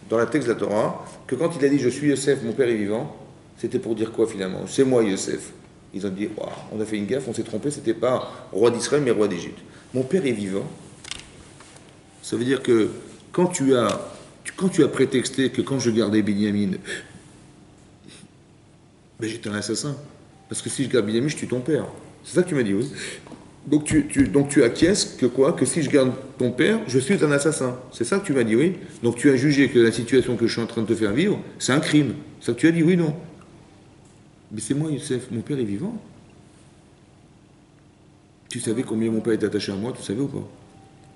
de la Torah, que quand il a dit « Je suis Yosef, mon père est vivant », c'était pour dire quoi finalement? C'est moi Yosef. Ils ont dit wow, « On a fait une gaffe, on s'est trompé, c'était pas roi d'Israël, mais roi d'Égypte. Mon père est vivant ». Ça veut dire que quand tu as prétexté que quand je gardais Binyamin, ben j'étais un assassin. Parce que si je garde Binyamin, je tue ton père. C'est ça que tu m'as dit, oui. Donc tu acquiesces que quoi? Que si je garde ton père, je suis un assassin. C'est ça que tu m'as dit, oui? Donc tu as jugé que la situation que je suis en train de te faire vivre, c'est un crime. C'est ça que tu as dit, oui, non? Mais c'est moi, Youssef, mon père est vivant. Tu savais combien mon père était attaché à moi, tu savais ou pas?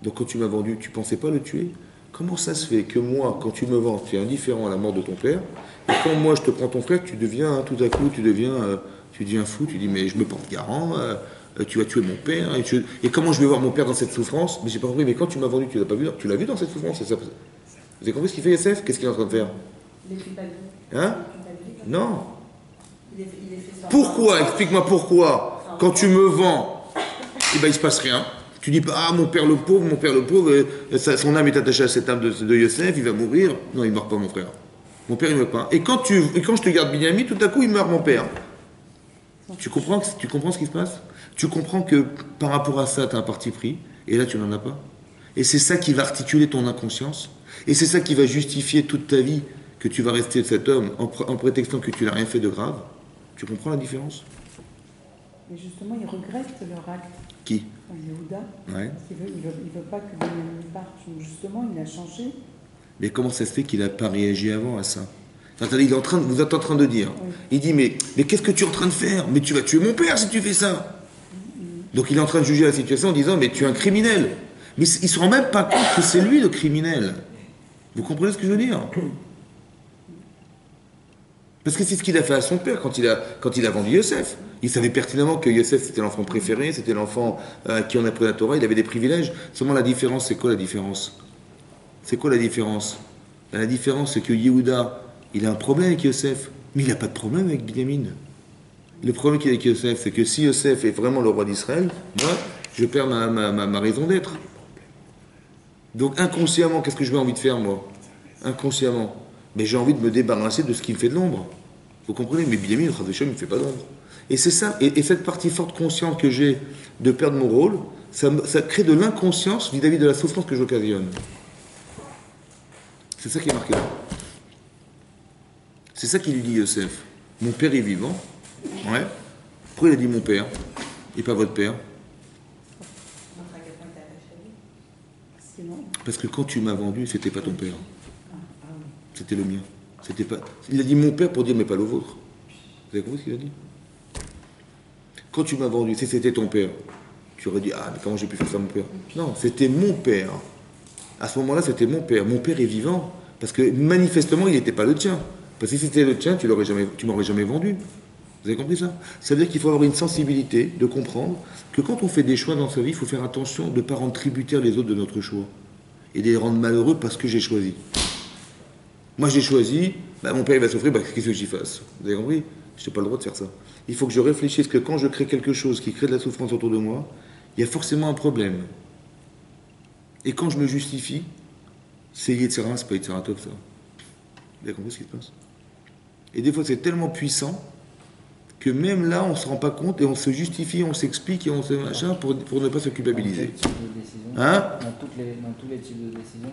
Donc quand tu m'as vendu, tu pensais pas le tuer? Comment ça se fait que moi, quand tu me vends, tu es indifférent à la mort de ton père, et quand moi je te prends ton frère, tu deviens, tout à coup, tu deviens fou, tu dis mais je me porte garant, tu as tué mon père, et comment je vais voir mon père dans cette souffrance? Mais j'ai pas compris, mais quand tu m'as vendu, tu l'as pas vu, tu l'as vu dans cette souffrance, c'est ça. Vous avez compris ce qu'il fait Youssef? Qu'est-ce qu'il est en train de faire? Les culpabilités. Hein? Non. Il est fait sortir. Pourquoi? Explique-moi pourquoi. Quand tu me vends, eh ben, il se passe rien. Tu dis pas, ah, mon père le pauvre, son âme est attachée à cette âme de Yosef, il va mourir. Non, il ne meurt pas, mon frère. Mon père, il ne meurt pas. Et quand je te garde Binyamin, tout à coup, il meurt, mon père. Tu comprends ce qui se passe? Tu comprends que par rapport à ça, tu as un parti pris, et là, tu n'en as pas. Et c'est ça qui va articuler ton inconscience. Et c'est ça qui va justifier toute ta vie que tu vas rester de cet homme en prétextant que tu n'as rien fait de grave. Tu comprends la différence? Mais justement, ils regrettent leur acte. Qui? Yehuda. Ouais. Parce qu'il veut pas que Benjamin parte. Donc, justement, il a changé. Mais comment ça se fait qu'il n'a pas réagi avant à ça? Attendez, vous êtes en train de dire. Oui. Il dit, mais qu'est-ce que tu es en train de faire? Mais tu vas tuer mon père si tu fais ça. Donc il est en train de juger la situation en disant, mais tu es un criminel. Mais il ne se rend même pas compte que c'est lui le criminel. Vous comprenez ce que je veux dire? Parce que c'est ce qu'il a fait à son père quand il a vendu Yosef. Il savait pertinemment que Yosef c'était l'enfant préféré, c'était l'enfant à qui on appris la Torah, il avait des privilèges. Seulement la différence, c'est quoi la différence? C'est quoi la différence? La différence, c'est que Yehuda, il a un problème avec Yosef, mais il n'a pas de problème avec Binyamin. Le problème qu'il a avec Yosef, c'est que si Yosef est vraiment le roi d'Israël, moi, je perds ma raison d'être. Donc inconsciemment, qu'est-ce que j'ai envie de faire, moi? Inconsciemment. Mais j'ai envie de me débarrasser de ce qui me fait de l'ombre. Vous comprenez? Mais Binyamin, il ne me fait pas d'ombre. Et c'est ça, et cette partie forte consciente que j'ai de perdre mon rôle, ça crée de l'inconscience vis-à-vis de la souffrance que j'occasionne. C'est ça qui est marqué là. C'est ça qu'il lui dit Yosef. Mon père est vivant. Ouais. Pourquoi il a dit mon père et pas votre père? Montre à quel point t'es attaché à lui. Sinon, Parce que quand tu m'as vendu, c'était pas ton père. oui. C'était le mien. C'était pas. Il a dit mon père pour dire mais pas le vôtre. Vous avez compris ce qu'il a dit? Quand tu m'as vendu, si c'était ton père, tu aurais dit ah mais comment j'ai pu faire ça à mon père? Non, c'était mon père. À ce moment-là, c'était mon père. Mon père est vivant parce que manifestement, il n'était pas le tien. Parce que si c'était le tien, tu m'aurais jamais vendu. Vous avez compris ça? Ça veut dire qu'il faut avoir une sensibilité de comprendre que quand on fait des choix dans sa vie, il faut faire attention de ne pas rendre tributaires les autres de notre choix et de les rendre malheureux parce que j'ai choisi. Moi, j'ai choisi, mon père il va souffrir, qu'est-ce que j'y fasse? Vous avez compris? Je n'ai pas le droit de faire ça. Il faut que je réfléchisse que quand je crée quelque chose qui crée de la souffrance autour de moi, il y a forcément un problème. Et quand je me justifie, c'est Yetzirah, c'est pas Yetzirah Tov, ça. Vous avez compris ce qui se passe? Et des fois, c'est tellement puissant que même là, on ne se rend pas compte et on se justifie, on s'explique et on se machin pour ne pas se culpabiliser. Dans quel type de décision? Hein? Dans tous les types de décisions.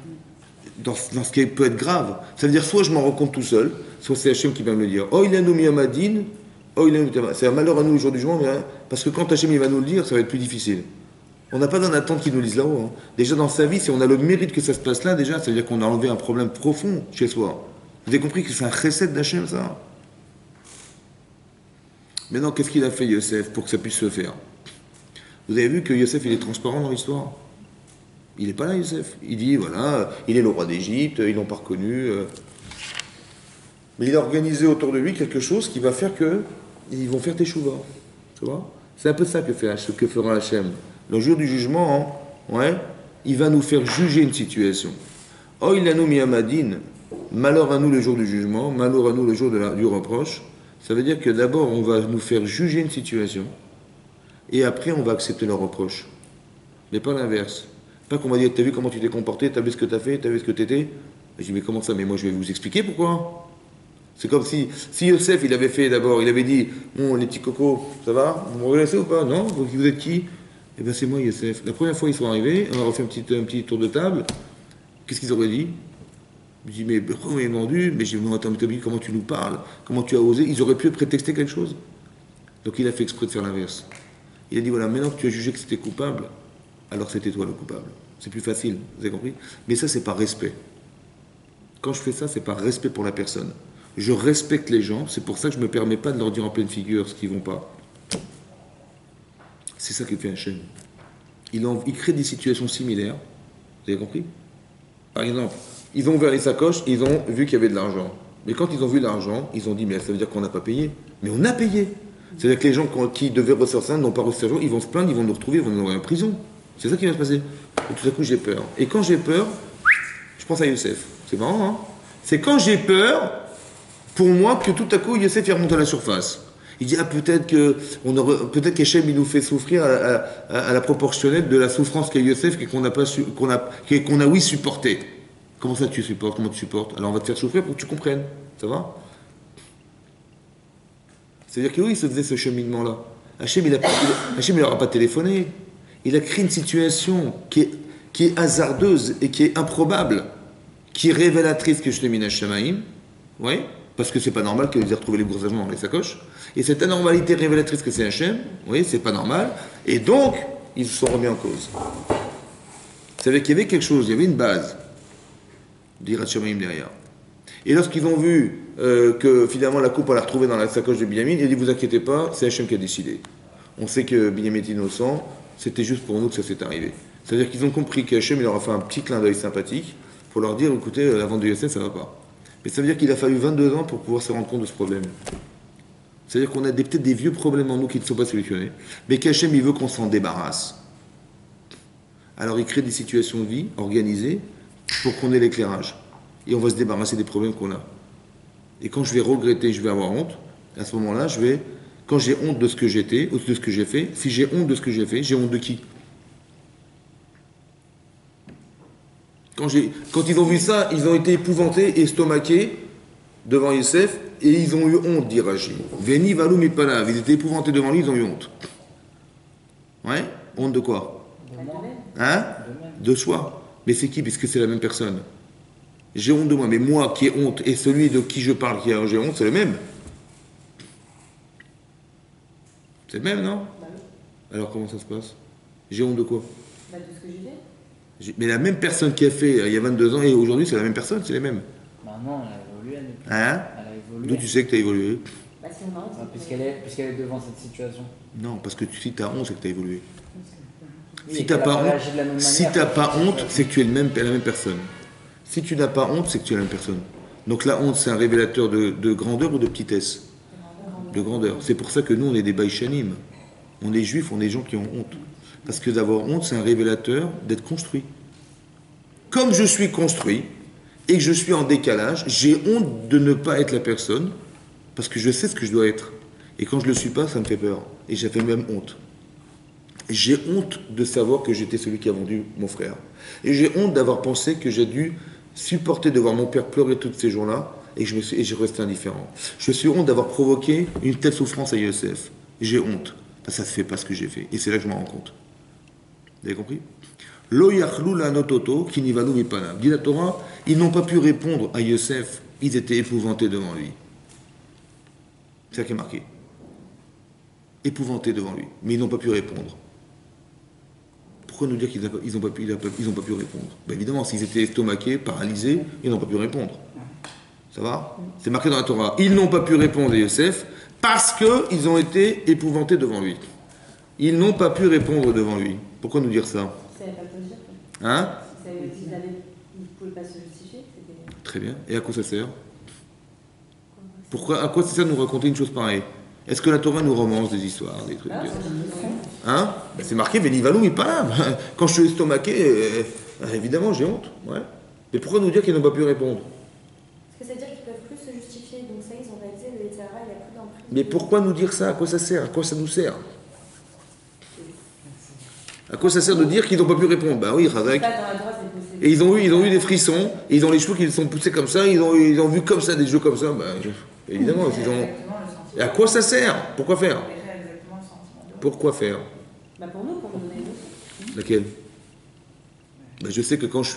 Dans ce qui peut être grave. Ça veut dire soit je m'en rends compte tout seul, soit c'est Hachem qui va me le dire. Oh, il a nommé Amadine, oh, il a nommé. C'est un malheur à nous le jour du jugement, parce que quand Hachem il va nous le dire, ça va être plus difficile. On n'a pas d'en attendre qu'il nous lise là-haut. Hein. Déjà dans sa vie, si on a le mérite que ça se passe là, déjà, ça veut dire qu'on a enlevé un problème profond chez soi. Vous avez compris que c'est un chesed d'Hachem, ça? Maintenant, qu'est-ce qu'il a fait, Yosef, pour que ça puisse se faire? Vous avez vu que Yosef, il est transparent dans l'histoire? Il n'est pas là, Yosef. Il dit, voilà, il est le roi d'Égypte, ils l'ont pas reconnu. Mais il a organisé autour de lui quelque chose qui va faire que ils vont faire teshuva. Tu vois? C'est un peu ça que fera Hachem. Le jour du jugement, hein, ouais, il va nous faire juger une situation. Oh, il a nommé Amadine, malheur à nous le jour du jugement, malheur à nous le jour du reproche. Ça veut dire que d'abord, on va nous faire juger une situation, et après, on va accepter le reproche. Mais pas l'inverse. Pas qu'on va dire, t'as vu comment tu t'es comporté, t'as vu ce que t'as fait, t'as vu ce que t'étais. Je dis, mais comment ça? Mais moi, je vais vous expliquer pourquoi. C'est comme si Yosef, il avait fait d'abord, il avait dit, bon, les petits cocos, ça va? Vous me reconnaissez ou pas? Non? Vous êtes qui? Eh bien, c'est moi, Yosef. La première fois, ils sont arrivés, on a refait un petit tour de table. Qu'est-ce qu'ils auraient dit? Je dis, mais pourquoi vous m'avez vendu? Mais j'ai dit, attends, comment tu nous parles? Comment tu as osé? Ils auraient pu prétexter quelque chose. Donc, il a fait exprès de faire l'inverse. Il a dit voilà, maintenant que tu as jugé que c'était coupable, alors c'était toi le coupable. C'est plus facile, vous avez compris? Mais ça, c'est par respect. Quand je fais ça, c'est par respect pour la personne. Je respecte les gens, c'est pour ça que je ne me permets pas de leur dire en pleine figure ce qu'ils ne vont pas. C'est ça qu'il fait Hachem. Il crée des situations similaires, vous avez compris? Par exemple, ils ont ouvert les sacoches, ils ont vu qu'il y avait de l'argent. Mais quand ils ont vu l'argent, ils ont dit, mais ça veut dire qu'on n'a pas payé. Mais on a payé. C'est-à-dire que les gens qui devaient recevoir ça n'ont pas reçu l'argent, ils vont se plaindre, ils vont nous retrouver, ils vont nous envoyer en prison. C'est ça qui va se passer. Et tout à coup, j'ai peur. Et quand j'ai peur, je pense à Youssef. C'est marrant, hein? C'est quand j'ai peur, pour moi, que tout à coup, Youssef, il remonte à la surface. Il dit, ah, peut-être qu'Hachem, il nous fait souffrir à la proportionnelle de la souffrance qu'a Youssef et qu'on a, oui, supporté. Comment ça tu supportes? Comment tu supportes? Alors on va te faire souffrir pour que tu comprennes. Ça va? C'est-à-dire que oui, il se faisait ce cheminement-là. Hachem, il n'aura pas téléphoné. Il a créé une situation qui est hasardeuse et qui est improbable, qui est révélatrice que je t'ai mis à Shamaïm. Oui, parce que c'est pas normal qu'ils aient retrouvé les gros agents dans les sacoches. Et cette anormalité révélatrice que c'est Hachem, oui, c'est pas normal. Et donc, ils se sont remis en cause. C'est-à-dire qu'il y avait quelque chose, il y avait une base d'Irat Shamaïm derrière. Et lorsqu'ils ont vu que finalement la coupe, on l'a retrouvée dans la sacoche de Binyamin, il a dit, vous inquiétez pas, c'est Hachem qui a décidé. On sait que Binyamin est innocent, c'était juste pour nous que ça s'est arrivé. C'est-à-dire qu'ils ont compris qu'Hachem, il leur a fait un petit clin d'œil sympathique pour leur dire, écoutez, la vente de Yosef, ça va pas. Mais ça veut dire qu'il a fallu 22 ans pour pouvoir se rendre compte de ce problème. C'est-à-dire qu'on a peut-être des vieux problèmes en nous qui ne sont pas solutionnés, mais qu'Hachem, il veut qu'on s'en débarrasse. Alors il crée des situations de vie organisées pour qu'on ait l'éclairage. Et on va se débarrasser des problèmes qu'on a. Et quand je vais regretter, je vais avoir honte, à ce moment-là, quand j'ai honte de ce que j'étais, ou de ce que j'ai fait, si j'ai honte de ce que j'ai fait, j'ai honte de qui? Quand ils ont vu ça, ils ont été épouvantés, estomaqués devant Youssef, et ils ont eu honte, dit Rashi. Veni valou mipanav, ils étaient épouvantés devant lui, ils ont eu honte. Ouais? Honte de quoi? Hein? De soi. Mais c'est qui? Puisque c'est la même personne. J'ai honte de moi, mais moi qui ai honte, et celui de qui je parle qui a j'ai honte, c'est le même. C'est le même, non? Bah oui. Alors comment ça se passe? J'ai honte de quoi? Bah, de ce que j'ai fait. Mais la même personne qui a fait il y a 22 ans et aujourd'hui c'est la même personne, c'est les mêmes. Bah non, elle a évolué, elle est plus. Hein? Elle a évolué. D'où tu sais que tu as évolué? Bah, c'est marrant. Ah, puisqu'elle est devant cette situation. Non, parce que si tu as honte, c'est que tu as évolué. Oui, Si et tu n'as qu'elle a pas honte, réagi de la même manière. c'est que tu es la même personne. Si tu n'as pas honte, c'est que tu es la même personne. Donc la honte, c'est un révélateur de grandeur ou de petitesse? De grandeur. C'est pour ça que nous, on est des baïchanim. On est juifs, on est des gens qui ont honte. Parce que d'avoir honte, c'est un révélateur d'être construit. Comme je suis construit et que je suis en décalage, j'ai honte de ne pas être la personne parce que je sais ce que je dois être. Et quand je ne le suis pas, ça me fait peur. Et j'ai fait même honte. J'ai honte de savoir que j'étais celui qui a vendu mon frère. Et j'ai honte d'avoir pensé que j'ai dû supporter de voir mon père pleurer tous ces jours-là et j'ai resté indifférent. Je suis honte d'avoir provoqué une telle souffrance à Yosef. J'ai honte. Ça ne fait pas ce que j'ai fait. Et c'est là que je m'en rends compte. Vous avez compris? Lo yachlou la nototo qui nivanu mipanav. Dit la Torah, ils n'ont pas pu répondre à Yosef. Ils étaient épouvantés devant lui. C'est ça qui est marqué. Épouvantés devant lui. Mais ils n'ont pas pu répondre. Pourquoi nous dire qu'ils n'ont pas pu répondre? Ben évidemment, s'ils étaient estomaqués, paralysés, ils n'ont pas pu répondre. Ça va? C'est marqué dans la Torah. Ils n'ont pas pu répondre à Yosef parce qu'ils ont été épouvantés devant lui. Ils n'ont pas pu répondre devant lui. Pourquoi nous dire ça? Ils ne savaient pas quoi dire. Hein? Ils ne pouvaient pas se justifier. Très bien. Et à quoi ça sert? À quoi ça sert de nous raconter une chose pareille? Est-ce que la Torah nous romance des histoires, des trucs? Hein? Ben c'est marqué, Vénivalou, il parle. Quand je suis estomaqué, évidemment, j'ai honte. Ouais. Mais pourquoi nous dire qu'ils n'ont pas pu répondre? Parce que c'est-à-dire qu'ils ne peuvent plus se justifier. Donc ça, ils ont réalisé le Yetzirah, il n'y a plus d'emprise. Mais pourquoi nous dire ça? À quoi ça sert? À quoi ça nous sert? À quoi ça sert de dire qu'ils n'ont pas pu répondre? Bah oui, Razak. Et ils ont eu des frissons, et ils ont les cheveux qui sont poussés comme ça, ils ont vu comme ça, des jeux comme ça. Bah, évidemment, ils ont... Et à quoi ça sert? Pourquoi faire? Pourquoi faire? Bah pour nous donner une leçon. Laquelle? Bah je sais que quand je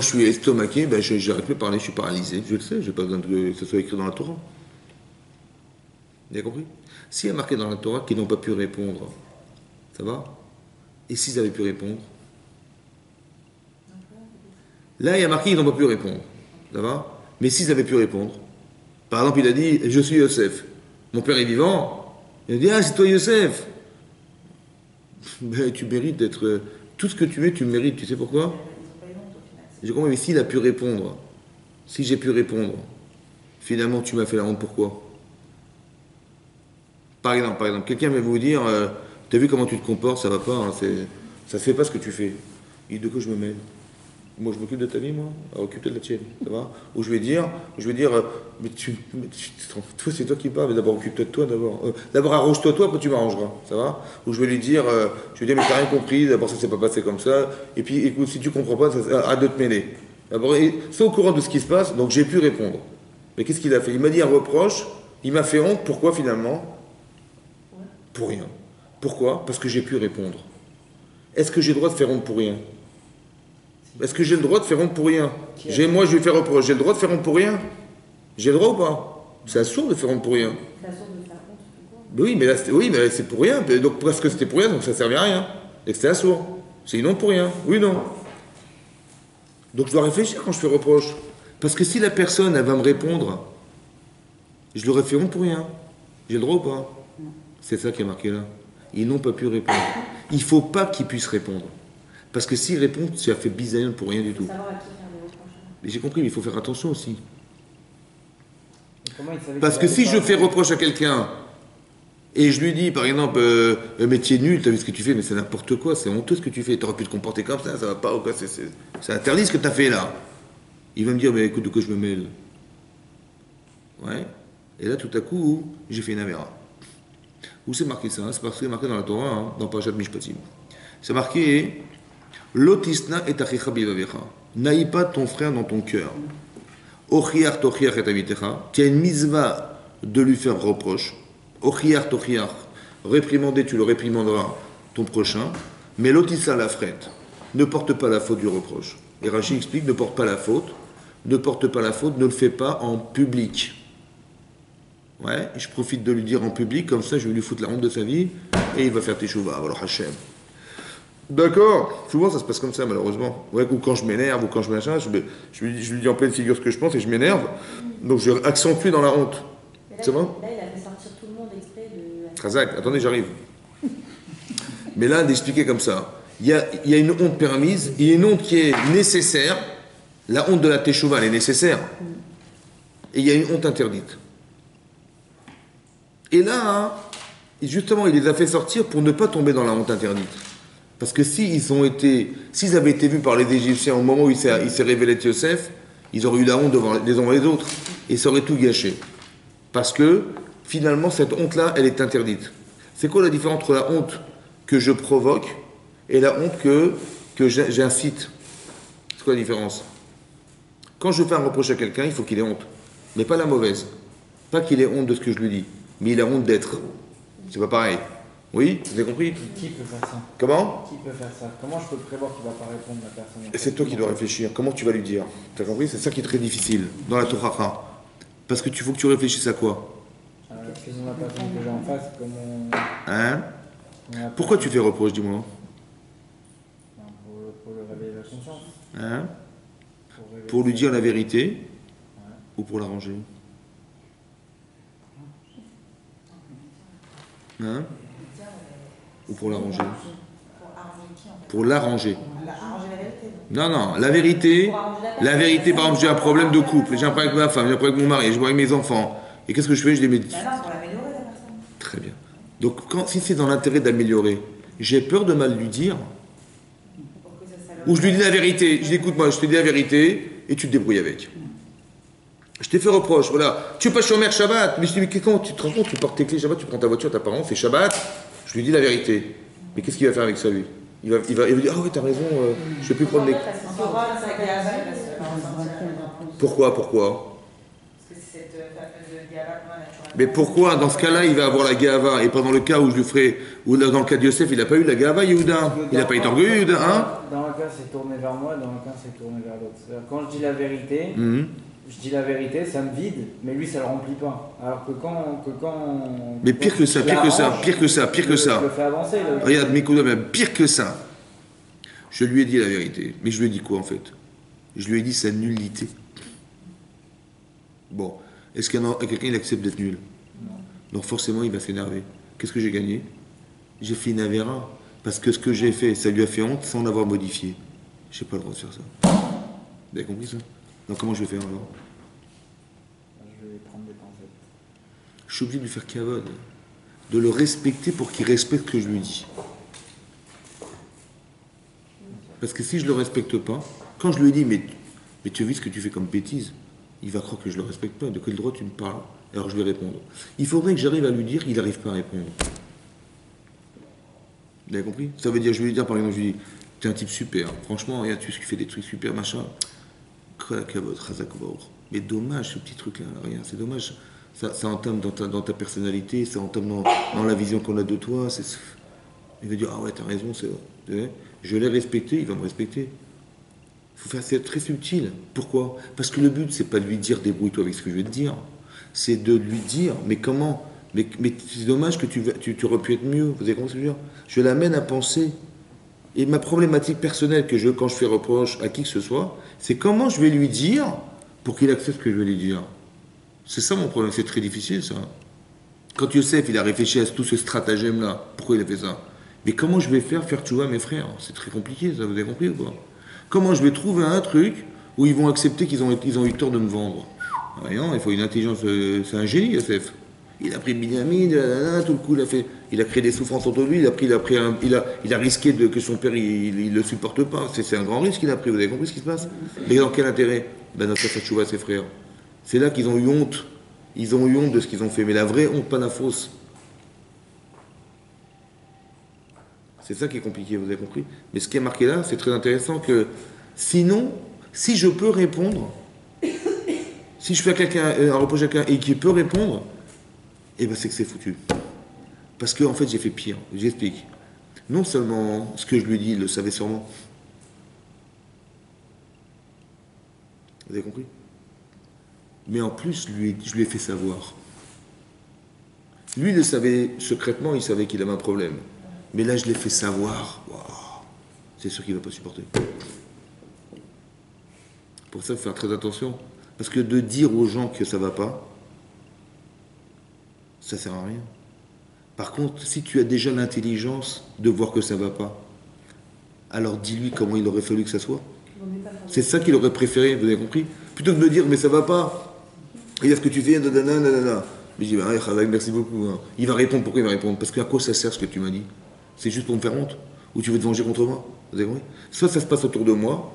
suis estomaqué, bah j'arrive plus à parler, je suis paralysé. Je le sais, je n'ai pas besoin que ce soit écrit dans la Torah. Vous avez compris? S'il y a marqué dans la Torah qu'ils n'ont pas pu répondre, Ça va? Et s'ils avaient pu répondre? Là, il y a marqué, ils n'ont pas pu répondre. Ça va? Mais s'ils avaient pu répondre, par exemple, il a dit, je suis Yosef. Mon père est vivant. Il a dit, ah, c'est toi Yosef. Ben, tu mérites d'être... Tout ce que tu es, tu le mérites. Tu sais pourquoi? Ils n'ont pas eu honte au final. J'ai compris, mais s'il a pu répondre, si j'ai pu répondre, finalement, tu m'as fait la honte, pourquoi? Par exemple, quelqu'un va vous dire, t'as vu comment tu te comportes, ça va pas, hein, ça se fait pas ce que tu fais. Il dit, de quoi je me mêle? Moi, je m'occupe de ta vie, moi. Alors, occupe-toi de la tienne, ça va? Ou je vais dire, toi, c'est toi qui parles, mais d'abord, occupe-toi de toi, d'abord. D'abord, arrange-toi, toi, après tu m'arrangeras, ça va? Ou je vais lui dire, mais t'as rien compris, d'abord, ça s'est pas passé comme ça, et puis, écoute, si tu comprends pas, arrête de te mêler. D'abord, sois au courant de ce qui se passe, donc j'ai pu répondre. Mais qu'est-ce qu'il a fait? Il m'a dit un reproche, il m'a fait honte, pourquoi finalement? Pour rien. Pourquoi? Parce que j'ai pu répondre. Est-ce que j'ai le droit de faire honte pour rien? Est-ce que j'ai le droit de faire honte pour rien? Moi, je vais faire reproche. J'ai le droit de faire honte pour rien? J'ai le droit ou pas? C'est absurde de faire honte pour rien. C'est absurde de faire honte, tout court. Oui, mais là, c'est pour rien. Donc, parce que c'était pour rien, donc ça ne servait à rien. Et que c'était assourd. C'est une honte pour rien. Oui, non. Donc, je dois réfléchir quand je fais reproche. Parce que si la personne, elle va me répondre, je leur ai fait honte pour rien. J'ai le droit ou pas? C'est ça qui est marqué là. Ils n'ont pas pu répondre. Il ne faut pas qu'ils puissent répondre. Parce que s'ils répondent, tu as fait bisaïon pour rien du tout. Savoir à qui faire des reproches. Mais j'ai compris, mais il faut faire attention aussi. Et comment il savait Parce qu'il que si allait je pas- fais reproche à quelqu'un et je lui dis, par exemple, mais tu es nul, tu as vu ce que tu fais, mais c'est n'importe quoi, c'est honteux ce que tu fais, tu aurais pu te comporter comme ça va pas, ou quoi, c'est interdit ce que tu as fait là. Il va me dire, mais écoute, de quoi je me mêle? Ouais. Et là, tout à coup, j'ai fait une avéra. Où c'est marqué ça? C'est parce que c'est marqué dans la Torah, hein, dans Parashat Mishpatim. C'est marqué Lotisna et achicha bivavecha. N'aille pas ton frère dans ton cœur. Ochiach tochiach et avitecha. Tu as une mitzvah de lui faire reproche. Ochiach tochiach. Réprimander, tu le réprimanderas ton prochain. Mais lotissa la frette. Ne porte pas la faute du reproche. Et Rashi explique ne porte pas la faute. Ne porte pas la faute, ne le fais pas en public. Ouais, je profite de lui dire en public, comme ça je vais lui foutre la honte de sa vie et il va faire teshuva, alors Hachem. D'accord, souvent ça se passe comme ça malheureusement. Ouais, ou quand je m'énerve ou quand je machin, je lui dis en pleine figure ce que je pense et je m'énerve, donc je accentue dans la honte. Mais là, C'est bon? Là, il a fait sortir tout le monde exprès de. Khazak, attendez, j'arrive. Mais là, d'expliquer comme ça, il y a une honte permise, il y a une honte qui est nécessaire, la honte de la teshuva elle est nécessaire, et il y a une honte interdite. Et là, hein, justement, il les a fait sortir pour ne pas tomber dans la honte interdite. Parce que s'ils avaient été vus par les Égyptiens au moment où il s'est révélé Yosef, ils auraient eu la honte les uns devant les autres. Et ça aurait tout gâché. Parce que, finalement, cette honte-là, elle est interdite. C'est quoi la différence entre la honte que je provoque et la honte que j'incite? C'est quoi la différence? Quand je fais un reproche à quelqu'un, il faut qu'il ait honte. Mais pas la mauvaise. Pas qu'il ait honte de ce que je lui dis. Mais il a honte d'être. C'est pas pareil. Oui, vous avez compris? Qui peut faire ça? Comment? Qui peut faire ça? Comment je peux prévoir qu'il va pas répondre la personne? C'est toi qui dois réfléchir. Comment tu vas lui dire? Tu as compris? C'est ça qui est très difficile dans la Torah. Parce que faut que tu réfléchisses à quoi? Faisons la personne que j'ai en face, comment. Hein? comment Pourquoi tu fais reproche, dis-moi? Pour le réveiller la conscience. Hein? Réveiller Pour lui sa- dire la vérité Ouais. ou pour l'arranger? Hein? Ou pour l'arranger? Pour arranger qui en fait? Pour l'arranger. Arranger la vérité. Non, non, la vérité, Pour arranger la vérité, par exemple, j'ai un problème de couple, j'ai un problème avec ma femme, j'ai un problème avec mon mari, j'ai un problème avec mes enfants. Et qu'est-ce que je fais? Je dis, mais... Bah non, pour l'améliorer la personne. Très bien. Donc, si c'est dans l'intérêt d'améliorer, j'ai peur de mal lui dire, Pour que ça ou je lui dis la vérité, je dis, écoute, moi, je te dis la vérité, et tu te débrouilles avec. Je t'ai fait reproche, voilà. Tu es pas chômeur Shabbat, mais je dis, mais comment tu te rends compte, tu portes tes clés Shabbat, tu prends ta voiture, ta parent, c'est Shabbat, je lui dis la vérité. Mais qu'est-ce qu'il va faire avec ça, lui? Il va dire, ah oui, t'as raison, je vais plus prendre les... Parce que On saura ça gave, elle va se ressentir. Pourquoi? Parce que c'est cette fameuse gava qu'on a naturellement. Mais pourquoi, dans ce cas-là, il va avoir la gava, et pas dans le cas où je lui ferai, ou là, dans le cas de Yosef, il n'a pas eu la gava, Yehuda. Il n'a pas été orgueilleux, Yehuda, hein? Dans un cas, c'est tourné vers moi, dans un cas, c'est tourné vers l'autre. C'est-à-dire, quand je dis la vérité, Mhm. je dis la vérité, ça me vide, mais lui, ça le remplit pas. Alors que Mais pire que ça, pire que ça, pire que ça, pire que ça. Je le fais avancer. Regarde, mes coups de main, pire que ça. Je lui ai dit la vérité. Mais je lui ai dit quoi en fait? Je lui ai dit sa nullité. Bon, est-ce qu'il y en a quelqu'un qui accepte d'être nul? Non. Donc forcément, il va s'énerver. Qu'est-ce que j'ai gagné? J'ai fait une avéra. Parce que ce que j'ai fait, ça lui a fait honte sans l'avoir modifié. J'ai pas le droit de faire ça. Vous avez compris ça? Donc comment je vais faire alors? Je vais prendre des pincettes. Je suis obligé de lui faire cavode. De le respecter pour qu'il respecte ce que je lui dis. Parce que si je le respecte pas, quand je lui dis mais tu as vu ce que tu fais comme bêtise, il va croire que je le respecte pas. De quel droit tu me parles? Alors je vais répondre. Il faudrait que j'arrive à lui dire qu'il n'arrive pas à répondre. Vous avez compris? Ça veut dire, je vais lui dire par exemple, je lui dis, t'es un type super, franchement, regarde, tu fais des trucs super, machin. Mais dommage ce petit truc-là, rien, c'est dommage. Ça entame dans ta personnalité, ça entame dans la vision qu'on a de toi. Il va dire, ah ouais, t'as raison, c'est vrai. Je l'ai respecté, il va me respecter. C'est très subtil. Pourquoi? Parce que le but, c'est pas de lui dire débrouille-toi avec ce que je vais te dire. C'est de lui dire, mais comment? Mais c'est dommage que tu aurais pu être mieux. Vous avez compris ce que je veux dire? Je l'amène à penser. Et ma problématique personnelle quand je fais reproche à qui que ce soit, c'est comment je vais lui dire pour qu'il accepte ce que je vais lui dire. C'est ça mon problème, c'est très difficile ça. Quand Youssef, il a réfléchi à tout ce stratagème-là, pourquoi il a fait ça? Mais comment je vais faire tchouva à mes frères? C'est très compliqué, ça, vous avez compris ou pas? Comment je vais trouver un truc où ils vont accepter qu'ils ont eu tort de me vendre? Rien, il faut une intelligence, c'est un génie Youssef. Il a pris Binyamin, tout le coup, il a créé des souffrances entre lui, il a risqué que son père, il le supporte pas. C'est un grand risque qu'il a pris, vous avez compris ce qui se passe? Mais dans quel intérêt? Ben, notre tchouva à ses frères. C'est là qu'ils ont eu honte. Ils ont eu honte de ce qu'ils ont fait, mais la vraie honte, pas la fausse. C'est ça qui est compliqué, vous avez compris? Mais ce qui est marqué là, c'est très intéressant que, sinon, si je peux répondre, si je fais un reproche à quelqu'un et qu'il peut répondre, eh ben c'est que c'est foutu. Parce qu'en fait, j'ai fait pire. J'explique. Non seulement ce que je lui dis, il le savait sûrement. Vous avez compris? Mais en plus, je lui ai fait savoir. Lui, il le savait secrètement, il savait qu'il avait un problème. Mais là, je l'ai fait savoir. Wow. C'est sûr qu'il ne va pas supporter. Pour ça, il faut faire très attention. Parce que de dire aux gens que ça ne va pas, ça ne sert à rien. Par contre, si tu as déjà l'intelligence de voir que ça ne va pas, alors dis-lui comment il aurait fallu que ça soit. C'est ça qu'il aurait préféré, vous avez compris? Plutôt que de me dire, mais ça ne va pas. Regarde ce que tu fais, nanana, nanana. Mais je dis, bah, merci beaucoup. Hein. Il va répondre, pourquoi il va répondre? Parce qu'à quoi ça sert ce que tu m'as dit? C'est juste pour me faire honte? Ou tu veux te venger contre moi? Vous avez compris? Soit ça se passe autour de moi,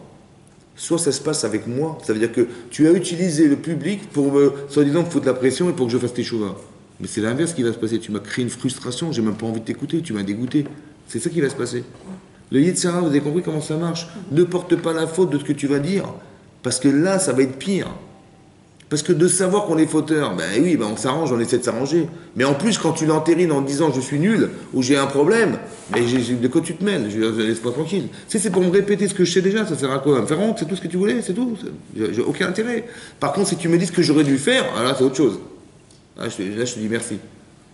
soit ça se passe avec moi. Ça veut dire que tu as utilisé le public pour soi-disant me foutre la pression et pour que je fasse tes chouvas. Mais c'est l'inverse qui va se passer. Tu m'as créé une frustration, j'ai même pas envie de t'écouter, tu m'as dégoûté. C'est ça qui va se passer. Le Yetzirah, vous avez compris comment ça marche? Ne porte pas la faute de ce que tu vas dire, parce que là, ça va être pire. Parce que de savoir qu'on est fauteur, ben oui, ben on s'arrange, on essaie de s'arranger. Mais en plus, quand tu l'entérines en disant je suis nul, ou j'ai un problème, mais de quoi tu te mêles? Laisse-moi tranquille. C'est pour me répéter ce que je sais déjà, ça sert à quoi? À me faire honte, c'est tout ce que tu voulais, c'est tout. J'ai aucun intérêt. Par contre, si tu me dis ce que j'aurais dû faire, alors là, c'est autre chose. Là, je te dis merci.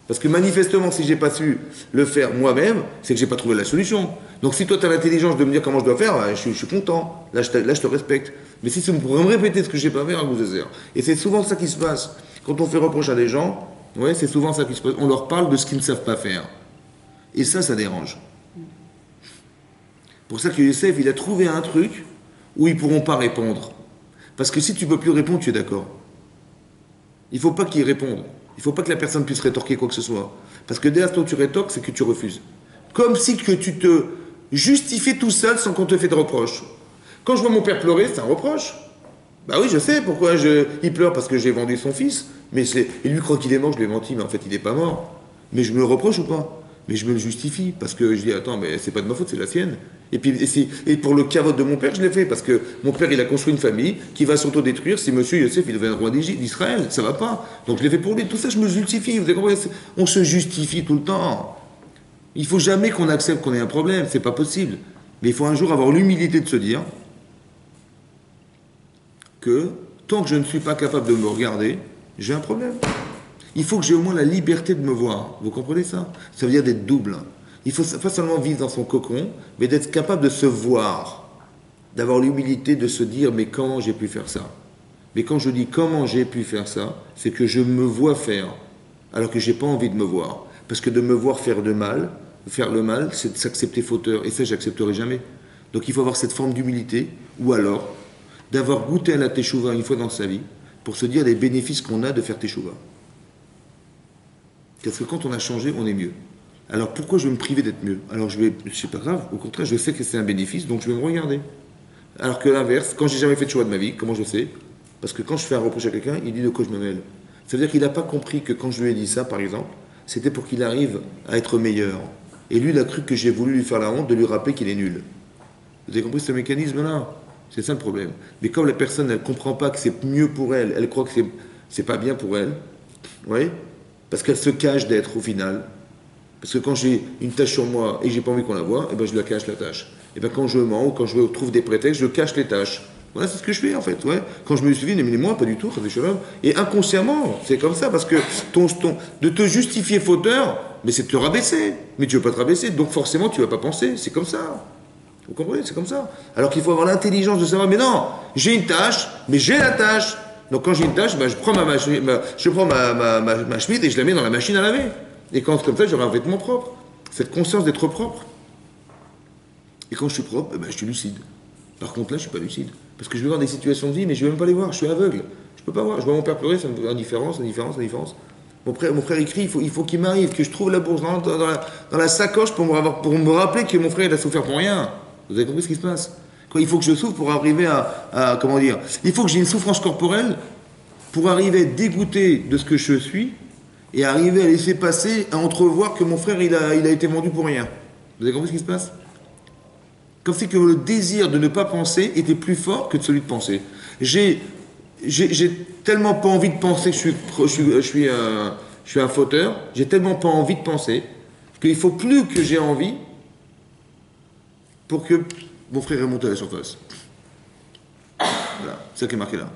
Parce que manifestement, si j'ai pas su le faire moi-même, c'est que j'ai pas trouvé la solution. Donc si toi tu as l'intelligence de me dire comment je dois faire, ben, je suis content. Là je te respecte. Mais si c'est pour me répéter ce que j'ai pas fait, vous sert. Et c'est souvent ça qui se passe. Quand on fait reproche à des gens, ouais, c'est souvent ça qui se passe. On leur parle de ce qu'ils ne savent pas faire. Et ça dérange. Pour ça que Youssef, il a trouvé un truc où ils ne pourront pas répondre. Parce que si tu ne peux plus répondre, tu es d'accord. Il ne faut pas qu'ils répondent. Il ne faut pas que la personne puisse rétorquer quoi que ce soit. Parce que dès l'instant où tu rétorques, c'est que tu refuses. Comme si que tu te justifiais tout seul sans qu'on te fait de reproches. Quand je vois mon père pleurer, c'est un reproche. Bah oui, je sais pourquoi il pleure, parce que j'ai vendu son fils. Mais il lui croit qu'il est mort, je lui ai menti, mais en fait il n'est pas mort. Mais je me le reproche ou pas? Mais je me le justifie, parce que je dis, attends, mais c'est pas de ma faute, c'est la sienne. Et puis, et pour le cavote de mon père, je l'ai fait, parce que mon père, il a construit une famille qui va s'autodétruire si monsieur Youssef, il devient roi d'Israël, ça va pas. Donc je l'ai fait pour lui. Tout ça, je me justifie, vous avez compris? On se justifie tout le temps. Il faut jamais qu'on accepte qu'on ait un problème, c'est pas possible. Mais il faut un jour avoir l'humilité de se dire que tant que je ne suis pas capable de me regarder, j'ai un problème. Il faut que j'ai au moins la liberté de me voir. Vous comprenez ça? Ça veut dire d'être double. Il faut pas seulement vivre dans son cocon, mais d'être capable de se voir, d'avoir l'humilité de se dire mais comment j'ai pu faire ça? Mais quand je dis comment j'ai pu faire ça, c'est que je me vois faire, alors que j'ai pas envie de me voir. Parce que de me voir faire le mal, c'est de s'accepter fauteur, et ça j'accepterai jamais. Donc il faut avoir cette forme d'humilité, ou alors d'avoir goûté à la teshuva une fois dans sa vie, pour se dire les bénéfices qu'on a de faire teshuva. Parce que quand on a changé, on est mieux. Alors pourquoi je vais me priver d'être mieux? Alors c'est pas grave, au contraire, je sais que c'est un bénéfice, donc je vais me regarder. Alors que l'inverse, quand j'ai jamais fait de choix de ma vie, comment je sais? Parce que quand je fais un reproche à quelqu'un, il dit de quoi je me mêle. Ça veut dire qu'il n'a pas compris que quand je lui ai dit ça, par exemple, c'était pour qu'il arrive à être meilleur. Et lui, il a cru que j'ai voulu lui faire la honte de lui rappeler qu'il est nul. Vous avez compris ce mécanisme-là? C'est ça le problème. Mais comme la personne, elle ne comprend pas que c'est mieux pour elle, elle croit que c'est pas bien pour elle, oui, parce qu'elle se cache d'être au final. Parce que quand j'ai une tâche sur moi et que j'ai pas envie qu'on la voie, eh ben je la cache la tâche. Et ben quand je mens ou quand je trouve des prétextes, je cache les tâches. Voilà, c'est ce que je fais en fait. Ouais. Quand je me suis dit, mais moi pas du tout, et inconsciemment, c'est comme ça, parce que de te justifier fauteur, mais c'est de te rabaisser. Mais tu veux pas te rabaisser, donc forcément tu vas pas penser. C'est comme ça. Vous comprenez? C'est comme ça. Alors qu'il faut avoir l'intelligence de savoir, mais non, j'ai une tâche, mais j'ai la tâche. Donc quand j'ai une tâche, ben, je prends ma chemise et je la mets dans la machine à laver. Et quand comme ça, j'aurai un vêtement propre. Cette conscience d'être propre. Et quand je suis propre, ben, je suis lucide. Par contre, là, je ne suis pas lucide. Parce que je vais voir des situations de vie, mais je ne vais même pas les voir. Je suis aveugle. Je ne peux pas voir. Je vois mon père pleurer, ça me fait indifférence. Mon frère écrit, il faut qu'il m'arrive, que je trouve la bourse dans la sacoche pour me rappeler que mon frère, il a souffert pour rien. Vous avez compris ce qui se passe? Quoi, il faut que je souffre pour arriver à comment dire? Il faut que j'ai une souffrance corporelle pour arriver à être dégoûté de ce que je suis et arriver à laisser passer, à entrevoir que mon frère, il a été vendu pour rien. Vous avez compris ce qui se passe? Comme si que le désir de ne pas penser était plus fort que de celui de penser. J'ai tellement pas envie de penser que je suis un fauteur, j'ai tellement pas envie de penser qu'il faut plus que j'ai envie pour que mon frère remonte à la surface. Voilà, c'est ça qui est marqué là.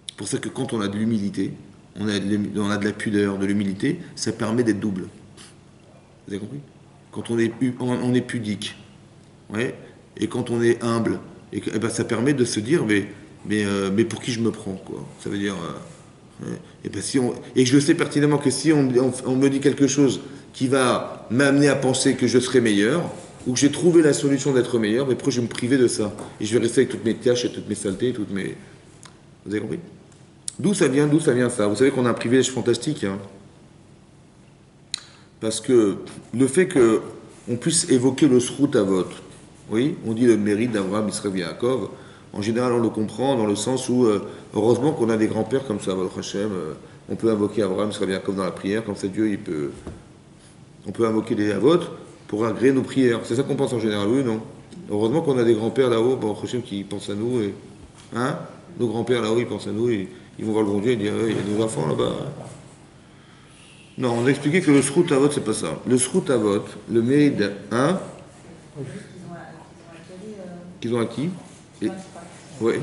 C'est pour ça que quand on a de l'humilité, on a de la pudeur, de l'humilité, ça permet d'être double. Vous avez compris? Quand on est pudique, ouais, et quand on est humble, et ben ça permet de se dire mais pour qui je me prends, quoi. Ça veut dire ouais, et ben et je sais pertinemment que si on me dit quelque chose qui va m'amener à penser que je serai meilleur ou que j'ai trouvé la solution d'être meilleur, mais pourquoi je vais me priver de ça et je vais rester avec toutes mes tâches et toutes mes saletés, vous avez compris? D'où ça vient ça? Vous savez qu'on a un privilège fantastique, hein. Parce que le fait qu'on puisse évoquer le srout avot, oui, on dit le mérite d'Abraham, Israël, Yaakov, en général on le comprend dans le sens où, heureusement qu'on a des grands-pères comme ça, Baruch Hashem, on peut invoquer Abraham, Israël, Yaakov dans la prière, comme ça Dieu, on peut invoquer les avot pour agréer nos prières. C'est ça qu'on pense en général, oui, non? Heureusement qu'on a des grands-pères là-haut, Baruch Hashem, qui pensent à nous, et, hein? Nos grands-pères là-haut, ils pensent à nous, et ils vont voir le bon Dieu et dire, il y a nos enfants là-bas. Non, on a expliqué que le srout avot, c'est pas ça. Le srout avot, le mérite hein? Qu'ils ont acquis. Ouais.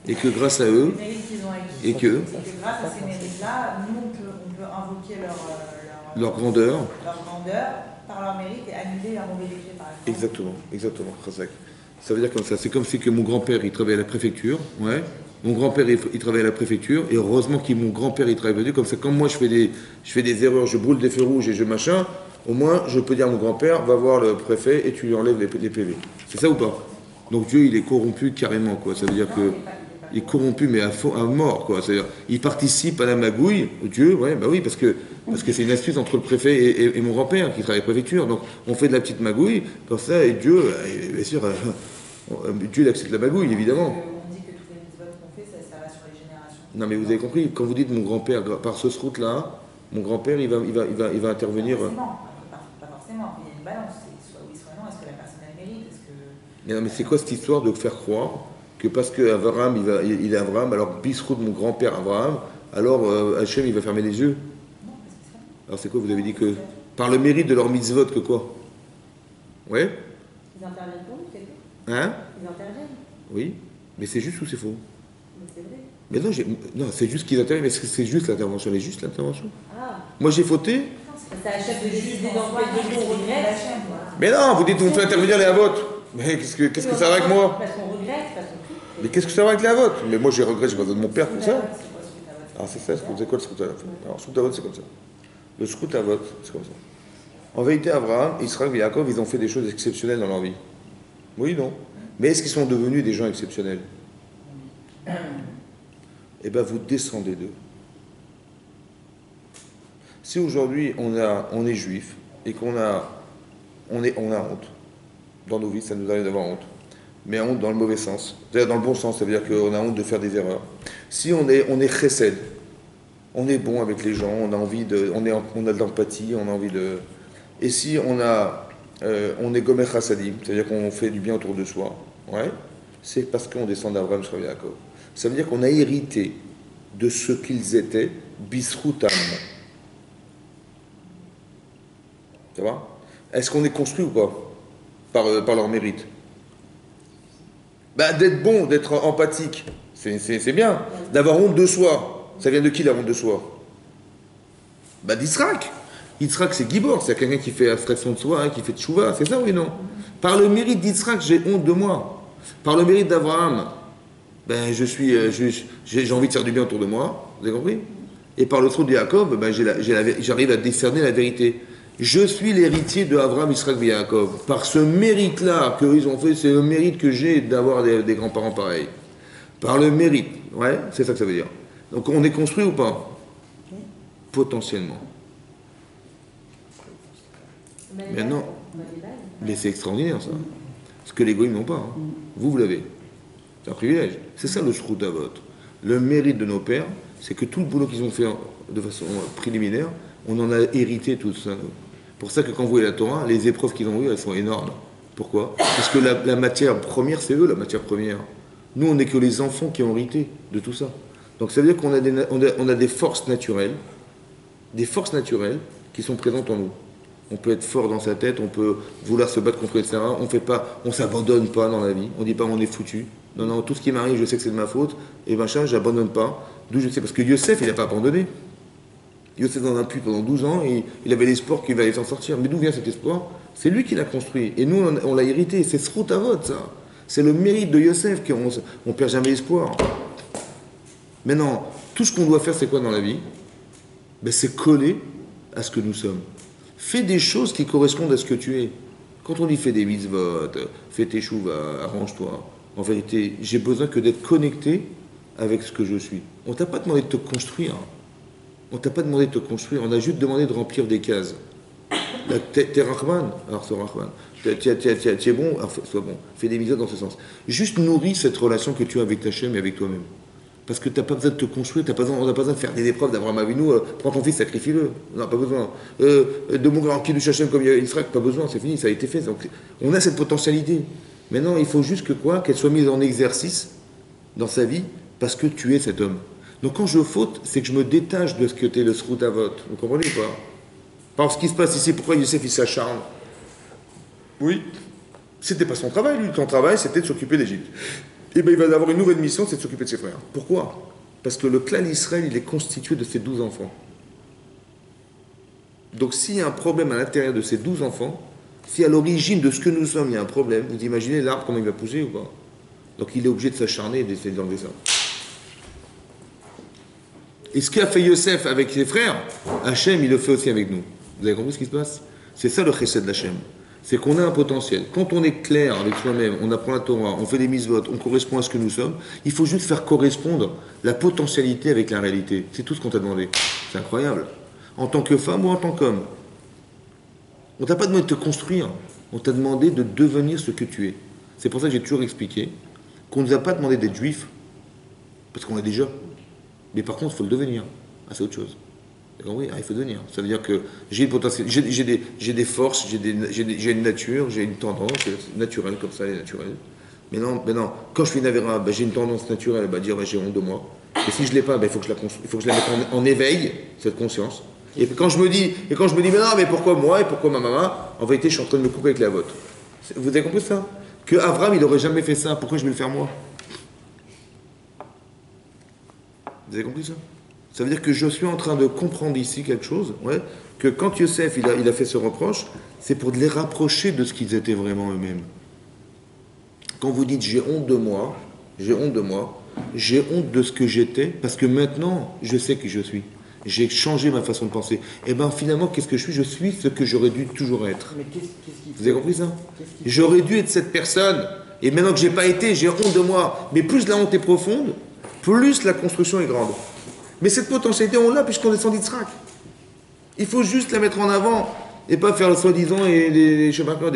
Et que grâce à eux, et que grâce à ces mérites-là, nous, on peut invoquer leur grandeur par leur mérite et annuler leur mauvais décret, par exemple. Exactement, Khazak. Ça veut dire comme ça. C'est comme si que mon grand-père, il travaillait à la préfecture, ouais. Mon grand-père, il travaille à la préfecture, et heureusement que mon grand-père, il travaille comme ça. Comme moi, je fais des erreurs, je brûle des feux rouges et je machin, au moins, je peux dire à mon grand-père, va voir le préfet et tu lui enlèves les PV. C'est ça ou pas? Donc Dieu, il est corrompu carrément, quoi. Ça veut dire que il est corrompu, mais à mort, quoi. C'est-à-dire, il participe à la magouille, Dieu, ouais, bah oui, parce que c'est une astuce entre le préfet et mon grand-père qui travaille à la préfecture. Donc, on fait de la petite magouille, comme ça, et Dieu, bien sûr, Dieu, il accepte la magouille, évidemment. Non, mais vous avez compris, quand vous dites mon grand-père, par ce route-là, mon grand-père, il va intervenir. Pas forcément, il y a une balance. Soit oui, soit non. Est-ce que la personne a le mérite? Mais non, mais c'est quoi cette histoire de faire croire que parce que Abraham, il est Abraham, alors Bisrout, mon grand-père Abraham, alors Hachem, il va fermer les yeux? Non, parce que c'est ça. Alors c'est quoi? Vous avez dit que par le mérite de leur mitzvot, que quoi? Ouais? Ils interviennent pour nous, c'est tout. Hein? Ils interviennent. Oui. Mais c'est juste ou c'est faux? Mais c'est vrai. Mais non, non, c'est juste qu'ils interviennent, mais c'est juste l'intervention. Elle est juste l'intervention. Ah, Moi j'ai fauté. non, c'est parce que c'est à chef de décider dans quel degré on regrette. Lâchem, voilà. Mais non, vous dites, vous me faites intervenir les avotes. Mais qu'est-ce que ça va avec moi? Parce qu'on regrette, parce qu'on prie. Mais qu'est-ce que ça va avec les avotes? Mais moi j'ai regretté, j'ai pas besoin de mon père pour ça. C'est quoi ce que t'as voté? Ah, c'est ça, c'est quoi le srout avot? Alors, srout avot, c'est comme ça. Le srout avot, c'est comme ça. En vérité, Abraham, Israël et Yaakov, ils ont fait des choses exceptionnelles dans leur vie. Oui, non. Mais est-ce qu'ils sont devenus des gens exceptionnels? Eh bien, vous descendez d'eux. Si aujourd'hui on est juif et on a honte dans nos vies, ça nous arrive d'avoir honte. Mais honte dans le mauvais sens, c'est-à-dire dans le bon sens, ça veut dire qu'on a honte de faire des erreurs. Si on est chesed, on est bon avec les gens, on a envie de, on a de l'empathie, on a envie de. Et si on est gomer chassadim, c'est-à-dire qu'on fait du bien autour de soi, ouais, c'est parce qu'on descend d'Abraham, Yisraël et Yaakov. Ça veut dire qu'on a hérité de ce qu'ils étaient, bisroutam. Ça va? Est-ce qu'on est construit ou pas par leur mérite? Bah, d'être bon, d'être empathique, c'est bien. D'avoir honte de soi, ça vient de qui la honte de soi? Bah, d'Israël. Yitzhak, c'est Gibor, c'est quelqu'un qui fait abstraction de soi, hein, qui fait tchouva, c'est ça, oui, non? Par le mérite d'Yitzhak, j'ai honte de moi. Par le mérite d'Abraham, ben, j'ai envie de faire du bien autour de moi, vous avez compris? Et par le trou de Yaakov, ben, j'arrive à discerner la vérité. Je suis l'héritier de Abraham, Israël et Yaakov. Par ce mérite-là qu'ils ont fait, c'est le mérite que j'ai d'avoir des grands-parents pareils. Par le mérite, ouais, c'est ça que ça veut dire. Donc on est construit ou pas? Potentiellement. Mais non. Mais c'est extraordinaire ça. Ce que les goïms n'ont pas. Hein. Vous l'avez. C'est un privilège. C'est ça le srout avot. Le mérite de nos pères, c'est que tout le boulot qu'ils ont fait de façon préliminaire, on en a hérité tout ça. Pour ça que quand vous voyez la Torah, les épreuves qu'ils ont eues, elles sont énormes. Pourquoi? Parce que la matière première, c'est eux la matière première. Nous, on n'est que les enfants qui ont hérité de tout ça. Donc ça veut dire qu'on a des forces naturelles, qui sont présentes en nous. On peut être fort dans sa tête, on peut vouloir se battre contre etc. On s'abandonne pas dans la vie. On dit pas on est foutu. Non, non, tout ce qui m'arrive, je sais que c'est de ma faute. Et machin, j'abandonne pas. D'où je sais, parce que Yosef, il n'a pas abandonné. Yosef dans un puits pendant 12 ans, et il avait l'espoir qu'il allait s'en sortir. Mais d'où vient cet espoir? C'est lui qui l'a construit. Et nous, on l'a hérité. C'est srout avot, ça. C'est le mérite de Yosef qu'on ne perd jamais espoir. Maintenant, tout ce qu'on doit faire, c'est quoi dans la vie? Ben, c'est coller à ce que nous sommes. Fais des choses qui correspondent à ce que tu es. Quand on dit fais des mitzvot, fais tes chouvas, arrange-toi. En vérité, j'ai besoin que d'être connecté avec ce que je suis. On t'a pas demandé de te construire. On t'a pas demandé de te construire. On a juste demandé de remplir des cases. T'es Rahman, alors sois Rahman. Tu es bon, alors sois bon. Fais des mitzvot dans ce sens. Juste nourris cette relation que tu as avec ta Hachem et avec toi-même. Parce que tu n'as pas besoin de te construire, on n'a pas besoin de faire des épreuves d'Abraham Avinu, prends ton fils, sacrifie-le. On n'a pas besoin. De mon grand Kiddush Hashem comme Israël, pas besoin, c'est fini, ça a été fait. Donc, on a cette potentialité. Maintenant, il faut juste que quoi? Qu'elle soit mise en exercice dans sa vie, parce que tu es cet homme. Donc quand je faute, c'est que je me détache de ce que tu es le srout avot. Vous comprenez ou pas? Par ce qui se passe ici, pourquoi Yosef il s'acharne? Oui. C'était pas son travail, lui. Son travail, c'était de s'occuper d'Égypte. Et bien il va avoir une nouvelle mission, c'est de s'occuper de ses frères. Pourquoi? Parce que le clan Israël, il est constitué de ses 12 enfants. Donc s'il y a un problème à l'intérieur de ces 12 enfants, si à l'origine de ce que nous sommes, il y a un problème, vous imaginez l'arbre comment il va pousser ou pas? Donc il est obligé de s'acharner et d'essayer d'enlever ça. Et ce qu'a fait Yosef avec ses frères, Hachem, il le fait aussi avec nous. Vous avez compris ce qui se passe? C'est ça le chesed d'Hachem. C'est qu'on a un potentiel. Quand on est clair avec soi-même, on apprend la Torah, on fait des mitzvot, on correspond à ce que nous sommes, il faut juste faire correspondre la potentialité avec la réalité. C'est tout ce qu'on t'a demandé. C'est incroyable. En tant que femme ou en tant qu'homme. On t'a pas demandé de te construire, on t'a demandé de devenir ce que tu es. C'est pour ça que j'ai toujours expliqué qu'on ne nous a pas demandé d'être juif, parce qu'on est déjà. Mais par contre, il faut le devenir. Ah, c'est autre chose. Oui, il faut devenir. Ça veut dire que j'ai une potentiel, j'ai des forces, j'ai une nature, j'ai une tendance naturelle, comme ça, elle est naturelle. Mais non, quand je fais une avéra, j'ai une tendance naturelle à dire j'ai honte de moi. Et si je ne l'ai pas, il faut que je la mette en éveil, cette conscience. Et quand je me dis, mais non, mais pourquoi moi et pourquoi ma maman? En vérité, je suis en train de me couper avec la vôtre. Vous avez compris ça? Que Abraham, il n'aurait jamais fait ça. Pourquoi je vais le faire moi? Vous avez compris ça? Ça veut dire que je suis en train de comprendre ici quelque chose, ouais, que quand Yosef il a fait ce reproche, c'est pour les rapprocher de ce qu'ils étaient vraiment eux-mêmes. Quand vous dites j'ai honte de moi, j'ai honte de moi, j'ai honte de ce que j'étais, parce que maintenant je sais qui je suis. J'ai changé ma façon de penser. Et bien finalement, qu'est-ce que je suis? Je suis ce que j'aurais dû toujours être. Mais qu'est-ce qui Vous avez compris ça? qu'est-ce qui J'aurais dû être cette personne. Et maintenant que j'ai pas été, j'ai honte de moi. Mais plus la honte est profonde, plus la construction est grande. Mais cette potentialité, on l'a puisqu'on est descend d'Yitzhak. Il faut juste la mettre en avant et pas faire le soi-disant et je sais pas quoi,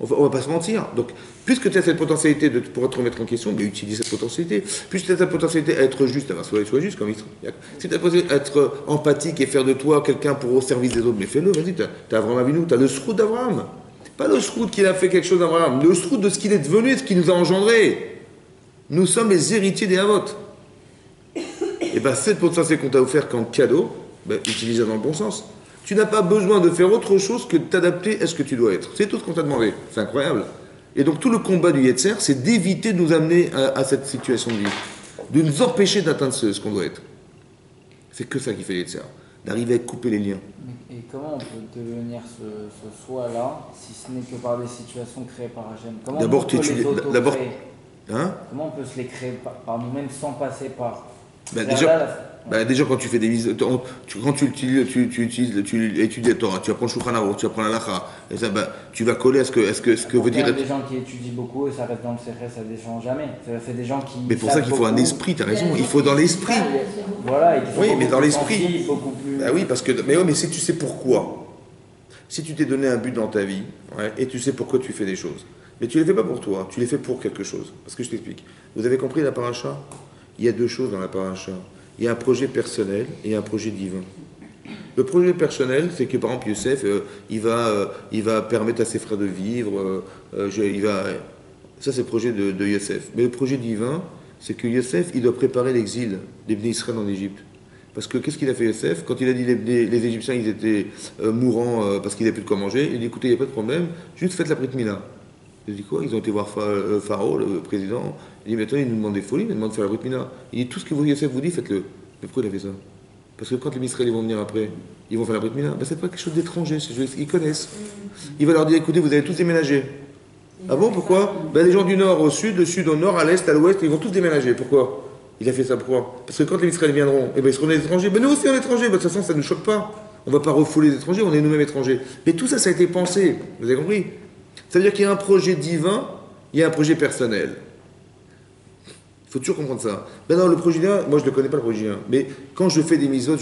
on va pas se mentir. Donc, puisque tu as cette potentialité de pouvoir te remettre en question, mais utilise cette potentialité. Puisque tu as cette potentialité à être juste, sois juste comme Israël. Si tu as la potentialité à être empathique et faire de toi quelqu'un pour au service des autres, mais fais-le, vas-y, tu as Abraham Avinu, tu as le sroud d'Abraham. Pas le sroud qu'il a fait quelque chose d'Abraham, le sroud de ce qu'il est devenu et ce qu'il nous a engendré. Nous sommes les héritiers des Havot. Et bien, cette potentialité qu'on t'a offert comme cadeau, utilise-la dans le bon sens. Tu n'as pas besoin de faire autre chose que de t'adapter à ce que tu dois être. C'est tout ce qu'on t'a demandé. C'est incroyable. Et donc tout le combat du Yetzer, c'est d'éviter de nous amener à cette situation de vie. De nous empêcher d'atteindre ce qu'on doit être. C'est que ça qui fait le Yetzer. D'arriver à couper les liens. Et comment on peut devenir ce soi-là, si ce n'est que par des situations créées par Hachem? Comment D'abord, on peut les auto-créer? Hein? Comment on peut se les créer par nous-mêmes sans passer par... Déjà, quand tu fais des visites, quand tu étudies la Torah, tu apprends le Shulchan Aruch, tu apprends la Lacha, et ça, tu vas coller à ce que veut dire. Il y a des gens qui étudient beaucoup et ça reste dans le secret, ça ne descend jamais. C'est des gens qui. Mais pour ça qu'il faut un esprit, tu as raison, il faut dans l'esprit. Voilà, et oui, mais dans l'esprit. Plus... Bah oui, parce que. Mais si tu sais pourquoi, si tu t'es donné un but dans ta vie, ouais, et tu sais pourquoi tu fais des choses, mais tu ne les fais pas pour toi, tu les fais pour quelque chose. Parce que je t'explique. Vous avez compris la paracha? Il y a deux choses dans la paracha. Il y a un projet personnel et un projet divin. Le projet personnel, c'est que par exemple Yosef, il va permettre à ses frères de vivre, ça c'est le projet de Yosef. Mais le projet divin, c'est que Yosef, il doit préparer l'exil des Bnei Israël en Égypte. Parce que qu'est-ce qu'il a fait Yosef? Quand il a dit les Égyptiens, ils étaient mourants parce qu'ils n'avaient plus de quoi manger, il dit écoutez, il n'y a pas de problème, juste faites la Brit Mila. Il dit quoi? Ils ont été voir Pharaon, le président. Il dit maintenant, il nous demande des folies, il nous demande de faire la Brit Mila. Il dit tout ce que Yosef vous dit, faites-le. Mais pourquoi il a fait ça? Parce que quand les Israéliens vont venir après, ils vont faire la Brit Mila. C'est pas quelque chose d'étranger, ils connaissent. Il va leur dire écoutez, vous allez tous déménager. Ah bon, pourquoi? Les gens du nord au sud au nord, à l'est, à l'ouest, ils vont tous déménager. Pourquoi? Il a fait ça pourquoi? Parce que quand les Israéliens viendront, ils seront des étrangers. Nous aussi, on est étrangers. De toute façon, ça ne nous choque pas. On ne va pas refouler les étrangers, on est nous-mêmes étrangers. Mais tout ça, ça a été pensé. Vous avez compris? Ça veut dire qu'il y a un projet divin, il y a un projet personnel. Il faut toujours comprendre ça. Non, le projet divin, moi je ne connais pas le projet divin, mais quand je fais des misotes,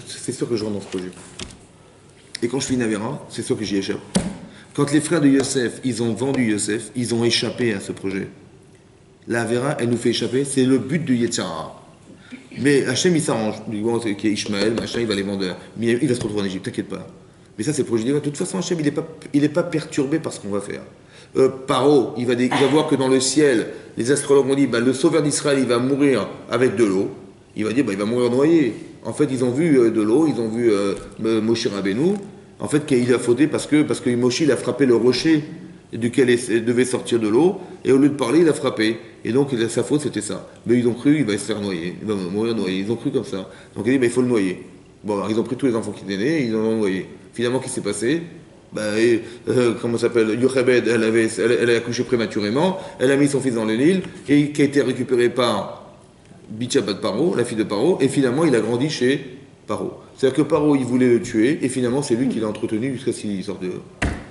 c'est sûr que je rentre dans ce projet. Et quand je fais une avéra, c'est sûr que j'y échappe. Quand les frères de Yosef, ils ont vendu Yosef, ils ont échappé à ce projet. L'avéra, elle nous fait échapper, c'est le but de Yetzirah. Mais Hachem, il s'arrange. Il dit, bon, c'est Ishmaël, machin, il va les vendre. Mais il va se retrouver en Égypte, t'inquiète pas. Mais ça, c'est le projet divin. De toute façon, Hachem, il n'est pas perturbé par ce qu'on va faire. Paro, il va voir que dans le ciel, les astrologues ont dit, le sauveur d'Israël, il va mourir avec de l'eau. Il va dire, il va mourir noyé. En fait, ils ont vu de l'eau, ils ont vu Moshe Rabbeinu. En fait, qu'il a fauté parce que Moshe, il a frappé le rocher duquel devait sortir de l'eau, et au lieu de parler, il a frappé. Et donc, sa faute, c'était ça. Mais ils ont cru, il va se faire noyer, il va mourir noyé. Ils ont cru comme ça. Donc, il dit, il faut le noyer. Bon, alors, ils ont pris tous les enfants qui étaient nés, ils l'ont noyé. Finalement, qu'est-ce qui s'est passé? Comment ça s'appelle? Yochebed, elle a accouché prématurément, elle a mis son fils dans le Nil, et qui a été récupéré par Bitchabat Paro, la fille de Paro, et finalement, il a grandi chez Paro. C'est-à-dire que Paro, il voulait le tuer, et finalement, c'est lui qui l'a entretenu jusqu'à ce qu'il sorte dehors.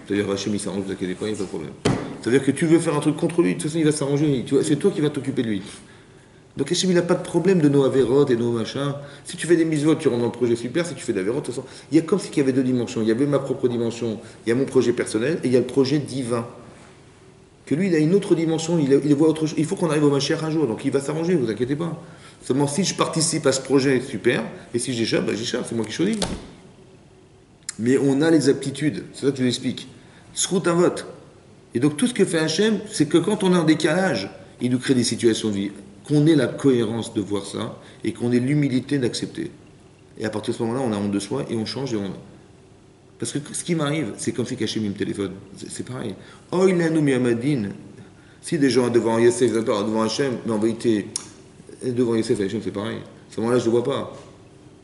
C'est-à-dire, Hachem, il s'arrange, ne vous inquiétez pas, il n'y a pas de problème. C'est-à-dire que tu veux faire un truc contre lui, de toute façon, il va s'arranger. C'est toi qui vas t'occuper de lui. Donc Hachem, il n'a pas de problème de nos avérotes et nos machins. Si tu fais des mises-votes, tu rentres dans le projet super. Si tu fais d'avérotes, de toute façon, il y a comme s'il y avait deux dimensions. Il y avait ma propre dimension, il y a mon projet personnel, et il y a le projet divin. Que lui, il a une autre dimension, il voit autre chose. Il faut qu'on arrive au Mashiach un jour, donc il va s'arranger, ne vous inquiétez pas. Seulement, si je participe à ce projet, super, et si j'échappe, j'échappe, c'est moi qui choisis. Mais on a les aptitudes, c'est ça que je vous explique. Srout un vote. Et donc tout ce que fait Hachem, c'est que quand on est en décalage, il nous crée des situations de vie. Qu'on ait la cohérence de voir ça, et qu'on ait l'humilité d'accepter. Et à partir de ce moment-là, on a honte de soi, et on change, et on... Parce que ce qui m'arrive, c'est comme si Hachem me téléphone. C'est pareil. Oh, il a nommé Amadine. Si des gens devant Yosef, devant Hachem, mais en vérité, devant Yosef et Hachem, c'est pareil. ce moment-là, je ne le vois pas.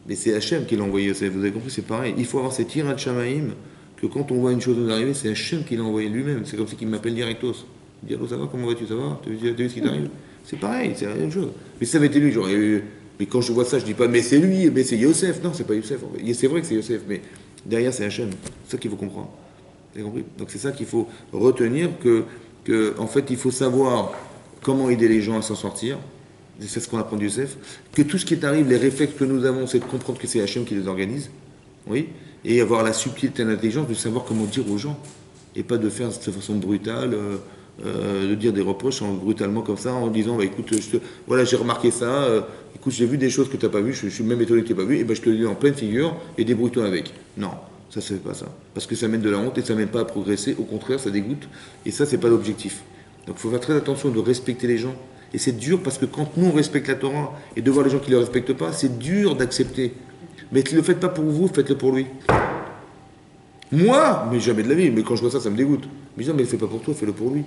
Mais c'est Hachem qui l'a envoyé Yosef. Vous avez compris, c'est pareil. Il faut avoir cette ira de Shamaïm, que quand on voit une chose nous arriver, c'est Hachem qui l'a envoyé lui-même. C'est comme si il m'appelle directos. Il dit, allô, ça va, comment vas-tu, ça va? Tu as vu ce qui t'arrive? C'est pareil, c'est la même chose. Mais si ça avait été lui, j'aurais eu... Mais quand je vois ça, je dis pas, mais c'est lui, mais c'est Yosef. Non, c'est pas Yosef. En fait. C'est vrai que c'est Yosef, mais derrière, c'est Hachem. C'est ça qu'il faut comprendre. Vous avez compris? Donc c'est ça qu'il faut retenir, que, en fait, il faut savoir comment aider les gens à s'en sortir. C'est ce qu'on apprend de Yosef. Que tout ce qui t'arrive, les réflexes que nous avons, c'est de comprendre que c'est Hachem qui les organise. Oui. Et avoir la subtilité et l'intelligence de savoir comment dire aux gens. Et pas de faire de façon brutale, de dire des reproches brutalement comme ça, en disant, bah, écoute, voilà, j'ai remarqué ça, écoute, j'ai vu des choses que tu n'as pas vues, je suis même étonné que tu n'aies pas vu, et ben je te le dis en pleine figure, et débrouille-toi avec. Non, ça ne se fait pas ça. Parce que ça mène de la honte et ça ne mène pas à progresser, au contraire, ça dégoûte, et ça, c'est pas l'objectif. Donc il faut faire très attention de respecter les gens. Et c'est dur parce que quand nous on respecte la Torah, et de voir les gens qui ne le respectent pas, c'est dur d'accepter. Mais ne le faites pas pour vous, faites-le pour lui. Moi, mais jamais de la vie, mais quand je vois ça, ça me dégoûte. Mais je dis, mais ne le fais pas pour toi, fais-le pour lui.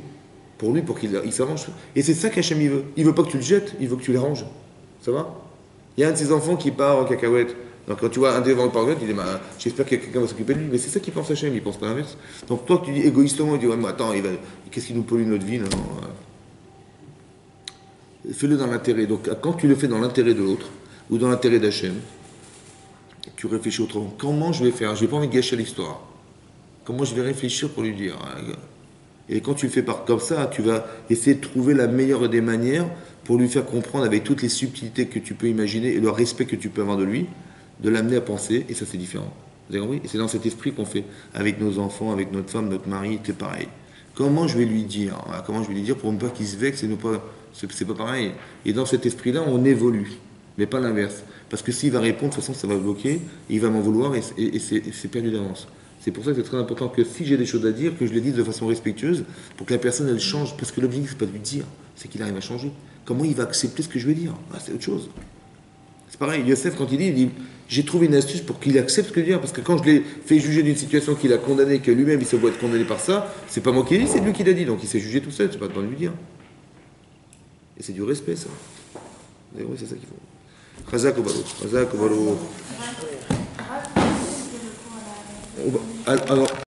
Pour lui, pour qu'il s'arrange. Et c'est ça qu'Hachem il veut. Il veut pas que tu le jettes, il veut que tu l'arranges. Ça va? Il y a un de ses enfants qui part en cacahuète. Donc quand tu vois un des enfants par il dit, bah, j'espère que quelqu'un va s'occuper de lui. Mais c'est ça qu'il pense Hachem, il pense pas l'inverse. Donc toi, tu dis égoïstement, il dit, ouais, mais attends, qu'est-ce qui nous pollue notre vie? Non, fais-le dans l'intérêt. Donc quand tu le fais dans l'intérêt de l'autre, ou dans l'intérêt d'Hachem, tu réfléchis autrement. Comment je vais faire? Je n'ai pas envie de gâcher l'histoire. Comment je vais réfléchir pour lui dire? Et quand tu le fais comme ça, tu vas essayer de trouver la meilleure des manières pour lui faire comprendre avec toutes les subtilités que tu peux imaginer et le respect que tu peux avoir de lui, de l'amener à penser, et ça c'est différent. Vous avez compris? Et c'est dans cet esprit qu'on fait avec nos enfants, avec notre femme, notre mari, c'est pareil. Comment je vais lui dire? Comment je vais lui dire pour ne pas qu'il se vexe et ne pas... C'est pas pareil. Et dans cet esprit-là, on évolue, mais pas l'inverse. Parce que s'il va répondre, de toute façon, ça va bloquer, il va m'en vouloir et c'est perdu d'avance. C'est pour ça que c'est très important que si j'ai des choses à dire, que je les dise de façon respectueuse, pour que la personne, elle change. Parce que l'objectif, c'est pas de lui dire, c'est qu'il arrive à changer. Comment il va accepter ce que je vais dire? C'est autre chose. C'est pareil, Yosef, quand il dit j'ai trouvé une astuce pour qu'il accepte ce que je dis, parce que quand je l'ai fait juger d'une situation qu'il a condamnée, que lui-même, il se voit être condamné par ça, c'est pas moi qui l'ai dit, c'est lui qui l'a dit. Donc il s'est jugé tout seul, c'est pas de lui dire. Et c'est du respect, ça. Et oui, c'est ça qu'il faut. Chazak ou Baruch. Chazak ou Baruch. Alors,